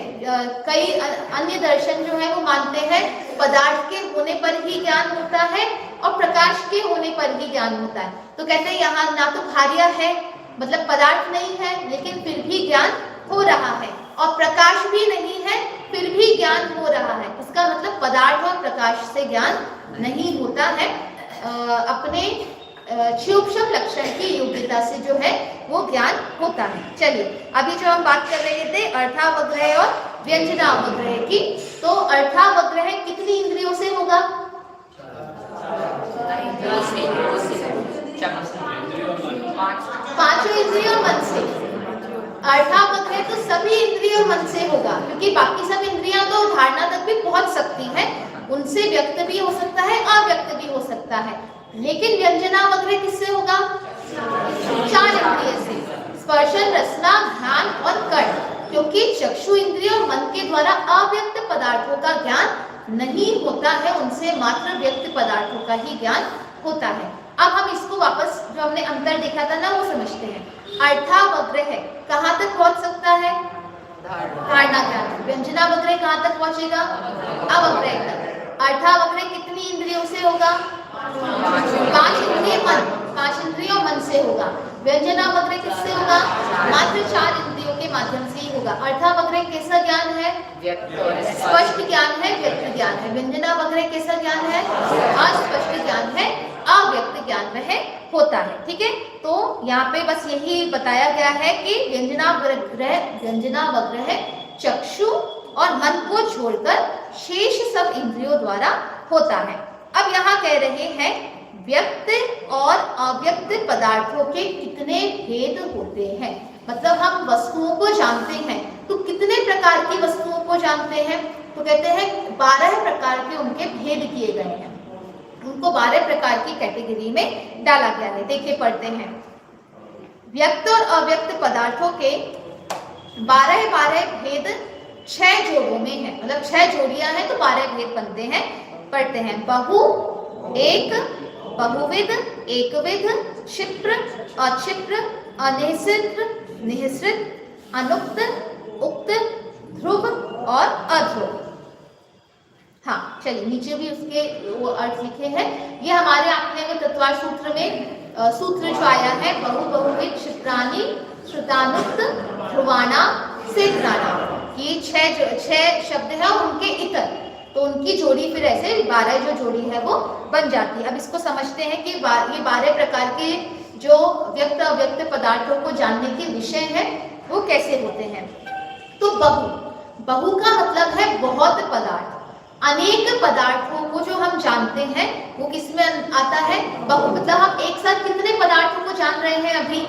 कई अन्य दर्शन जो है वो मानते हैं पदार्थ के होने पर ही ज्ञान होता है और प्रकाश के होने पर ही ज्ञान होता है। तो कहते हैं यहाँ ना तो भार्या है, मतलब पदार्थ नहीं है, लेकिन फिर भी ज्ञान हो रहा है, और प्रकाश भी नहीं है फिर भी ज्ञान हो रहा है। इसका मतलब पदार्थ और प्रकाश से ज्ञान नहीं होता है, अपने क्षोभशम लक्षण की योग्यता से जो है वो ज्ञान होता है। चलिए, अभी जो हम बात कर रहे थे अर्थावग्रह और व्यंजनावग्रह की, तो अर्थावग्रह कितनी इंद्रियों से होगा? 5 इंद्रियों मन से। अर्थावग्रह तो सभी इंद्रियों मन से होगा, क्योंकि बाकी सब इंद्रियां तो धारणा तक भी पहुंच सकती हैं, उनसे व्यक्त भी हो सकता है, अव्यक्त भी हो सकता है। लेकिन व्यंजनावग्रह किससे होगा? 4 इंद्रिय से, स्पर्शन, रसना, घ्राण और कर्म। क्योंकि चक्षु इंद्रिय और मन के द्वारा अव्यक्त पदार्थों का ज्ञान नहीं होता है, उनसे मात्र व्यक्त पदार्थों का ही ज्ञान होता है। अब हम इसको वापस जो हमने अंतर देखा था ना वो समझते हैं। अर्थावग्रह कहाँ तक पहुंच सकता है? धारणा ज्ञान। व्यंजनावग्रह कहाँ तक पहुंचेगा? अवग्रह तक। अर्थावग्रह कितनी इंद्रियों से होगा? 5 इंद्रिय मन, 5 इंद्रियों मन से होगा। व्यंजनावग्रह किससे होगा? मात्र 4 इंद्रियों के माध्यम से ही होगा। अर्थावग्रह कैसा ज्ञान है? स्पष्ट ज्ञान है, व्यक्त ज्ञान है। व्यंजनावग्रह कैसा ज्ञान है? अस्पष्ट ज्ञान है, अव्यक्त ज्ञान वह होता है। ठीक है, तो यहाँ पे बस यही बताया गया है कि व्यंजनावग्रह चक्षु और मन को छोड़कर शेष सब इंद्रियों द्वारा होता है। अब यहाँ कह रहे हैं व्यक्त और अव्यक्त पदार्थों के कितने भेद होते हैं। मतलब हम वस्तुओं को जानते हैं तो कितने प्रकार की वस्तुओं को जानते हैं? तो कहते हैं 12 प्रकार के उनके भेद किए गए हैं। उनको 12 प्रकार की कैटेगरी में डाला गया है। देखिए पढ़ते हैं। व्यक्त और अव्यक्त पदार्थों के 12 भेद 6 जोड़ों में है। मतलब 6 जोड़ियां हैं तो 12 भेद बनते हैं। पढ़ते हैं। बहु, एक, बहुविध, एकविध, क्षिप्र, अक्षिप्र, अनिश्चित, निःसृत, अनुक्त, उक्त, ध्रुव और अध्रुव। हाँ चलिए, नीचे भी उसके वो अर्थ लिखे हैं। ये हमारे आपने तत्वार सूत्र में सूत्र जो आया है, बहु, बहुविध, क्षिप्राणि, श्रुतानुक्त, ध्रुवाणा, सेत्राणा। ये 6 शब्द है और उनके इतर, तो उनकी जोड़ी फिर ऐसे 12 जो जोड़ी है वो बन जाती है। अब इसको समझते हैं कि ये 12 प्रकार के जो व्यक्त अव्यक्त पदार्थों को जानने के विषय हैं वो कैसे होते हैं। तो बहु का मतलब है बहुत पदार्थ। अनेक पदार्थों को जो हम जानते हैं वो किसमें आता है? बहु। मतलब हम एक साथ कितने पदार्थों को जान रहे हैं? अभी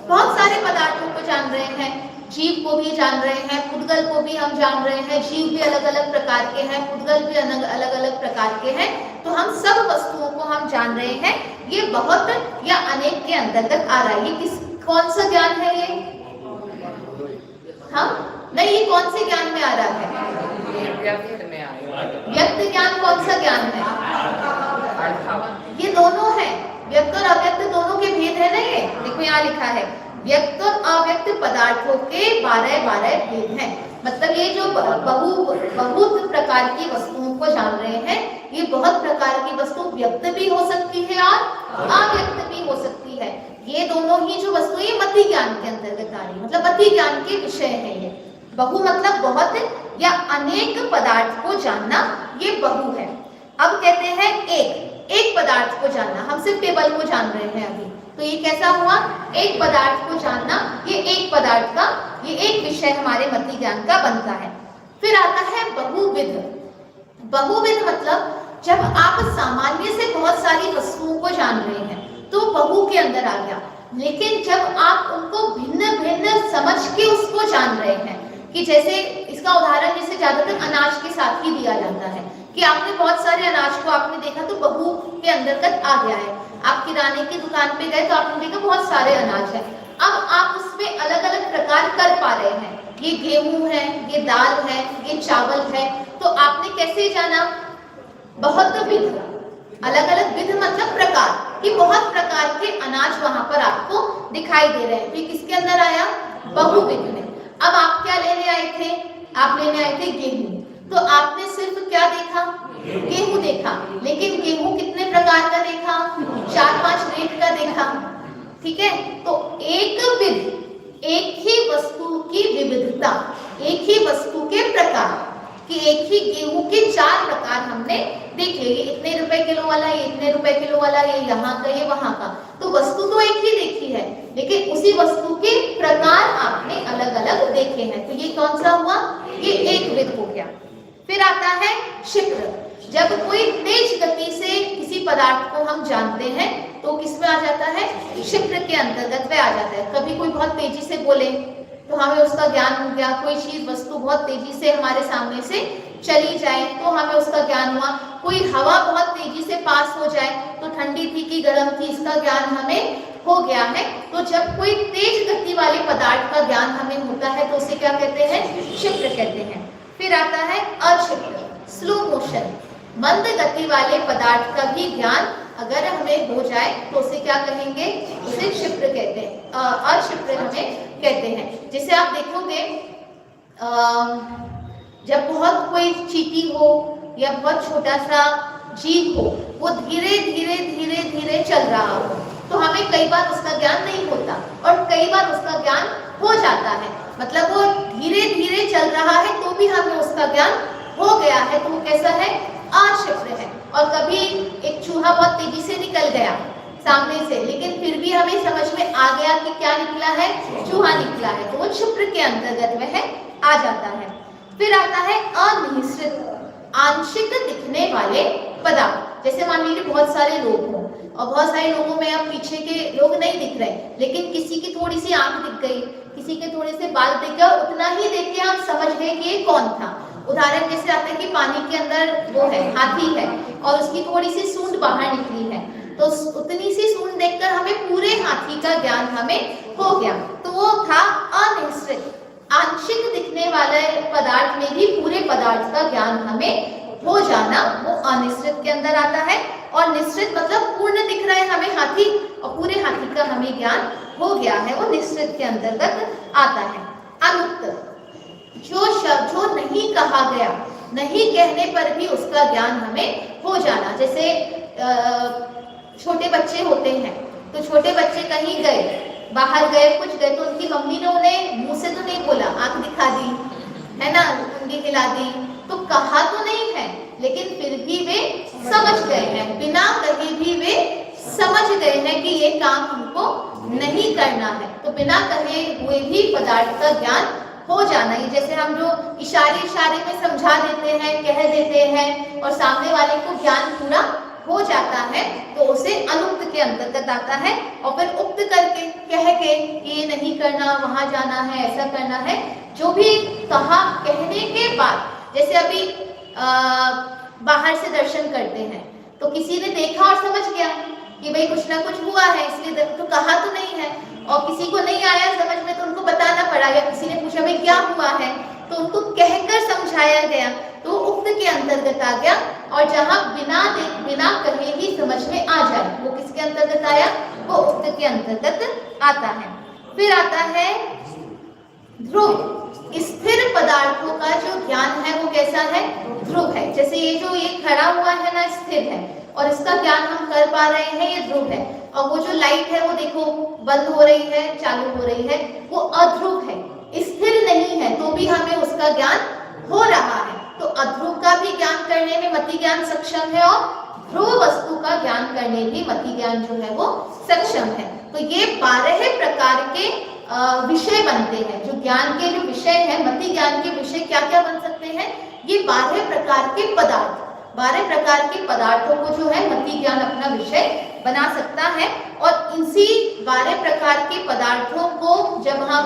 बहुत सारे पदार्थों को जान रहे हैं। जीव को भी जान रहे हैं, पुद्गल को भी हम जान रहे हैं। जीव भी अलग अलग प्रकार के हैं, पुद्गल भी अलग अलग प्रकार के हैं। तो हम सब वस्तुओं को हम जान रहे हैं। ये बहुत या अनेक के अंतर्गत आ रहा है। ये कौन सा ज्ञान है ये? हम नहीं, ये कौन से ज्ञान में आ रहा है? व्यक्त ज्ञान कौन सा ज्ञान है? ये दोनों है, व्यक्त और अव्यक्त दोनों के भेद है ना। ये देखो यहाँ लिखा है व्यक्त और अव्यक्त पदार्थों के 12 भेद हैं। मतलब ये जो बहुत प्रकार की वस्तुओं को जान रहे हैं, ये बहुत प्रकार की वस्तु व्यक्त भी हो सकती है और अव्यक्त भी हो सकती है। ये दोनों ही जो वस्तु ये मति ज्ञान के अंतर्गत आ रही है। मतलब मति ज्ञान के विषय है ये। बहु मतलब बहुत या अनेक पदार्थ को जानना, ये बहु है। अब कहते हैं एक पदार्थ को जानना। हम सिर्फ टेबल को जान रहे हैं अभी, तो ये कैसा हुआ? एक पदार्थ को जानना। ये एक पदार्थ का, ये एक विषय हमारे मति ज्ञान का बनता है। फिर आता है बहुविध। बहुविध मतलब जब आप सामान्य से बहुत सारी वस्तुओं को जान रहे हैं तो बहु के अंदर आ गया। लेकिन जब आप उनको भिन्न भिन्न समझ के उसको जान रहे हैं, कि जैसे इसका उदाहरण जैसे ज्यादातर अनाज के साथ ही दिया जाता है कि आपने बहुत सारे अनाज को आपने देखा तो बहु के अंतर्गत आ गया है। आप किराने की दुकान पे गए तो आपने देखा बहुत सारे अनाज है। अब आप उसमें अलग अलग प्रकार कर पा रहे हैं। ये गेहूं है, ये दाल है, ये चावल है। तो आपने कैसे जाना? बहुत विध, अलग अलग विध मतलब प्रकार, कि बहुत प्रकार के अनाज वहां पर आपको दिखाई दे रहे हैं। तो किसके अंदर आया? बहुविध में। अब आप क्या लेने आए थे? आप लेने आए थे गेहूं। तो आपने सिर्फ क्या देखा? गेहूं देखा। लेकिन गेहूं कितने प्रकार का देखा? 4-5 रेट का देखा। ठीक है, तो एक विध, एक ही वस्तु की विविधता, एक ही वस्तु के प्रकार, कि एक ही गेहूं के 4 प्रकार हमने देख लिए। ये इतने रुपए किलो वाला, ये इतने रुपए किलो वाला, ये यहाँ का, ये वहां का। तो वस्तु तो एक ही देखी है, लेकिन उसी वस्तु के प्रकार आपने अलग अलग देखे हैं। तो ये कौन सा हुआ? ये एक विध हो गया। फिर आता है क्षिप्र। जब कोई तेज गति से किसी पदार्थ को हम जानते हैं तो किसमें आ जाता है? क्षिप्र के अंतर्गत वह आ जाता है। कभी कोई बहुत तेजी से बोले तो हमें उसका ज्ञान हो गया। कोई चीज वस्तु बहुत तेजी से हमारे सामने से चली जाए तो हमें उसका ज्ञान हुआ। कोई हवा बहुत तेजी से पास हो जाए तो ठंडी थी कि गर्म थी, इसका ज्ञान हमें हो गया है। तो जब कोई तेज गति वाले पदार्थ का ज्ञान हमें होता है तो उसे क्या कहते हैं? क्षिप्र कहते हैं। फिर आता है अक्षिप्र, स्लो मोशन। मंद गति वाले पदार्थ का भी ज्ञान अगर हमें हो जाए तो उसे क्या कहेंगे? उसे क्षिप्र कहते हैं, अक्षिप्र हमें कहते हैं। जैसे आप देखोगे जब बहुत कोई चींटी हो या बहुत छोटा सा जीव हो, वो धीरे धीरे धीरे धीरे चल रहा हो तो हमें कई बार उसका ज्ञान नहीं होता और कई बार उसका ज्ञान हो जाता है। मतलब वो धीरे धीरे चल रहा है तो भी हमें उसका ज्ञान हो गया है, तो वो कैसा है? अक्षिप्र है। और कभी एक चूहा बहुत तेजी से निकल गया सामने से, लेकिन फिर भी हमें समझ में आ गया कि क्या निकला है? चूहा निकला है, तो वो क्षिप्र के अंतर्गत वह आ जाता है। फिर आता है अनिश्चित, आंशिक दिखने वाले पदार्थ। जैसे मान लीजिए बहुत सारे लोग हों और बहुत सारे लोगों में अब पीछे के लोग नहीं दिख रहे, लेकिन किसी की थोड़ी सी आंख दिख गई, किसी के थोड़े से बाल दिख गए, उतना ही देख के हम समझ गए कि ये कौन था। उदाहरण जैसे आते हैं कि पानी के अंदर वो है, हाथी है और उसकी थोड़ी सी सूंड बाहर निकली है, तो उतनी सी सूंड देखकर हमें पूरे हाथी का ज्ञान हमें हो गया। तो वो था अनिश्चित। आंशिक दिखने वाले पदार्थ में भी पूरे पदार्थ का ज्ञान हमें हो जाना, वो अनिश्चित के अंदर आता है। और निश्चित मतलब पूर्ण दिख रहा है हमें हाथी और पूरे हाथी का हमें ज्ञान हो गया है, वो निश्चित के अंतर्गत आता है। अनुक्त, जो नहीं कहा गया, नहीं कहने पर भी उसका ज्ञान हमें हो जाना। जैसे छोटे बच्चे होते हैं तो छोटे बच्चे कहीं गए, बाहर गए, कुछ गए, तो उनकी मम्मी ने उन्हें मुंह से तो नहीं बोला, आंख दिखा दी है ना, उंगली हिला दी, तो कहा तो नहीं है लेकिन फिर भी वे समझ गए हैं, बिना कहे भी वे समझ गए हैं कि ये काम हमको नहीं करना है। तो बिना कहे हुए भी पदार्थ का ज्ञान हो जाना। ये जैसे हम जो इशारे में समझा देते हैं, कह देते हैं और सामने वाले को ज्ञान पूरा हो जाता है तो उसे अनुक्त के अंतर्गत आता है। और फिर उक्त करके, कह के ये नहीं करना, वहां जाना है, ऐसा करना है, जो भी कहा कहने के बाद, जैसे अभी बाहर से दर्शन करते हैं तो किसी ने देखा और समझ गया कि भाई कुछ ना कुछ हुआ है, इसलिए तो कहा तो नहीं है, और किसी को नहीं आया समझ में तो उनको बताना पड़ा, या किसी ने पूछा भाई क्या हुआ है तो उनको कहकर समझाया गया, तो उक्त के अंतर्गत आ गया। और जहां बिना कहे ही समझ में आ जाए वो किसके अंतर्गत आया? वो उक्त के अंतर्गत आता है। फिर आता है ध्रुव। स्थिर पदार्थों का जो ज्ञान है वो कैसा है? ध्रुव है। जैसे ये खड़ा हुआ है ना, स्थिर है और इसका ज्ञान हम कर पा रहे हैं, ये ध्रुव है। और वो जो लाइट है वो देखो बंद हो रही है, चालू हो रही है, वो अध्रुव है, स्थिर नहीं है, तो भी हमें उसका ज्ञान हो रहा है। तो अध्रुव का भी ज्ञान करने में मति ज्ञान सक्षम है और ध्रुव वस्तु का ज्ञान करने भी मति ज्ञान जो है वो सक्षम है। तो ये 12 प्रकार के विषय बनते हैं। जो ज्ञान के जो विषय है, मति ज्ञान के विषय क्या क्या बन सकते हैं? ये 12 प्रकार के पदार्थ, 12 प्रकार के पदार्थों को जो है मति ज्ञान अपना विषय बना सकता है। और इसी 12 प्रकार के पदार्थों को जब हम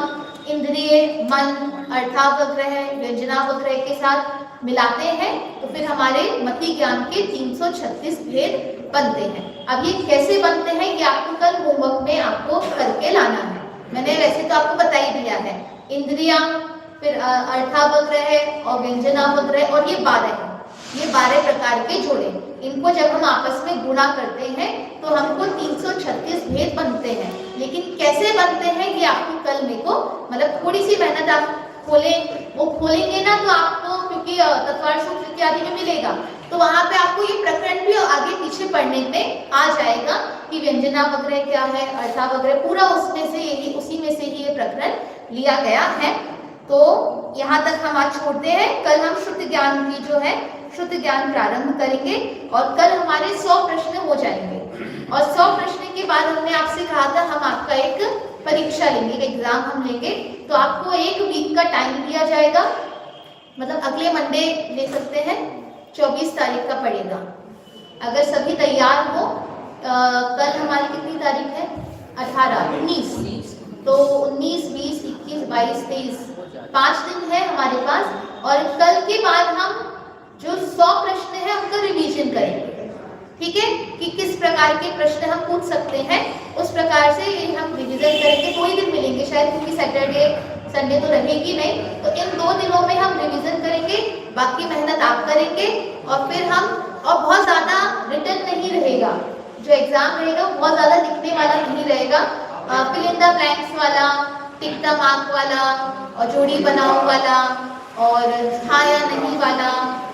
इंद्रिय, मन, अर्थावग्रह, व्यंजनावग्रह के साथ मिलाते हैं तो फिर हमारे मति ज्ञान के 336 भेद बनते हैं। अब ये कैसे बनते हैं ये आपको कल होमवर्क में आपको करके लाना है। मैंने वैसे तो आपको बता ही दिया है, इंद्रियां, फिर अर्थावग्रह और व्यंजनावग्रह, और ये 12 प्रकार के जोड़े, इनको जब हम आपस में गुणा करते हैं तो हमको 336 भेद बनते हैं। लेकिन कैसे बनते हैं ये आपको कल मेरे को मतलब थोड़ी सी मेहनत आप खोलेंगे ना, तो आपको क्योंकि तत्वार्थ सूत्र इत्यादि में मिलेगा तो वहां पे आपको ये प्रकरण भी आगे पीछे पढ़ने में आ जाएगा कि व्यंजनावग्रह क्या है, अर्थावग्रह, पूरा उसी में से ही ये प्रकरण लिया गया है। तो यहाँ तक हम आज छोड़ते हैं। कल हम शुद्ध ज्ञान की जो है शुद्ध ज्ञान प्रारंभ करेंगे और कल हमारे 100 प्रश्न हो जाएंगे। और 100 प्रश्न के बाद हमने आपसे कहा था हम आपका एक परीक्षा लेंगे, एक एग्जाम हम लेंगे, तो आपको 1 वीक का टाइम दिया जाएगा। मतलब अगले मंडे ले सकते हैं, 24 तारीख का पड़ेगा। अगर सभी तैयार हो, कल हमारी कितनी तारीख है? 18, 19, तो 19, 20, 21, 22, 23 5 दिन है हमारे पास, और कल के बाद हम जो 100 प्रश्न है उनका रिवीजन करेंगे। ठीक है, कि किस प्रकार के प्रश्न हम पूछ सकते हैं, उस प्रकार से ये हम रिवीजन करेंगे। 2 ही दिन मिलेंगे शायद, क्योंकि सैटरडे संडे तो रहेगी नहीं, तो इन 2 दिनों में हम रिवीजन करेंगे, बाकी मेहनत आप करेंगे। और फिर हम, और बहुत ज्यादा रिटन नहीं रहेगा, जो एग्जाम रहेगा वो बहुत ज्यादा लिखने वाला नहीं रहेगा, फिल इन द ब्लैंक्स वाला, टिक द मार्क वाला, और जोड़ी बनाओ वाला, और हाँ या नहीं वाला,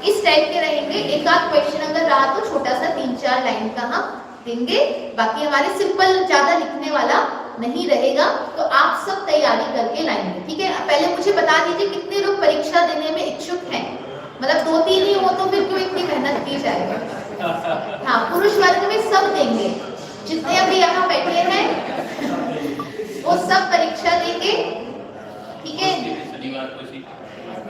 इस टाइप के रहेंगे। एक आध क्वेश्चन अगर रहा तो छोटा सा 3-4 लाइन का हम देंगे, बाकी हमारे सिंपल ज्यादा लिखने वाला नहीं रहेगा। तो आप सब तैयारी करके लाएंगे, ठीक है। पहले मुझे बता दीजिए कितने लोग परीक्षा देने में इच्छुक हैं, मतलब 2-3 ही हो तो फिर क्यों इतनी मेहनत की जाएगी। हाँ, पुरुष वर्ग में सब देंगे, जितने अभी यहाँ बैठे हैं वो सब परीक्षा देंगे, ठीक है।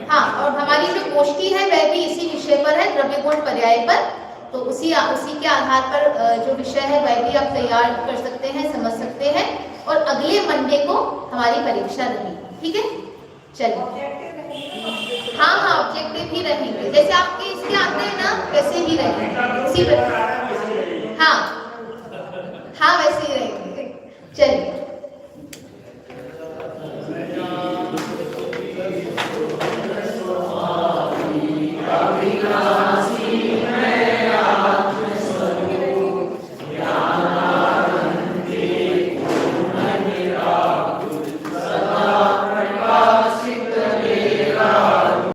हाँ, और हमारी जो गोष्ठी है वह भी इसी विषय पर है, द्रव्य गुण पर्याय पर। तो उसी के आधार पर जो विषय है वह भी आप तैयार कर सकते हैं, समझ सकते हैं। और अगले मंडे को हमारी परीक्षा रहेगी, ठीक है। चलिए, हाँ, ऑब्जेक्टिव ही रहेंगे, जैसे आपके इसके आते हैं ना वैसे ही रहेंगे, उसी प्रकार। हाँ,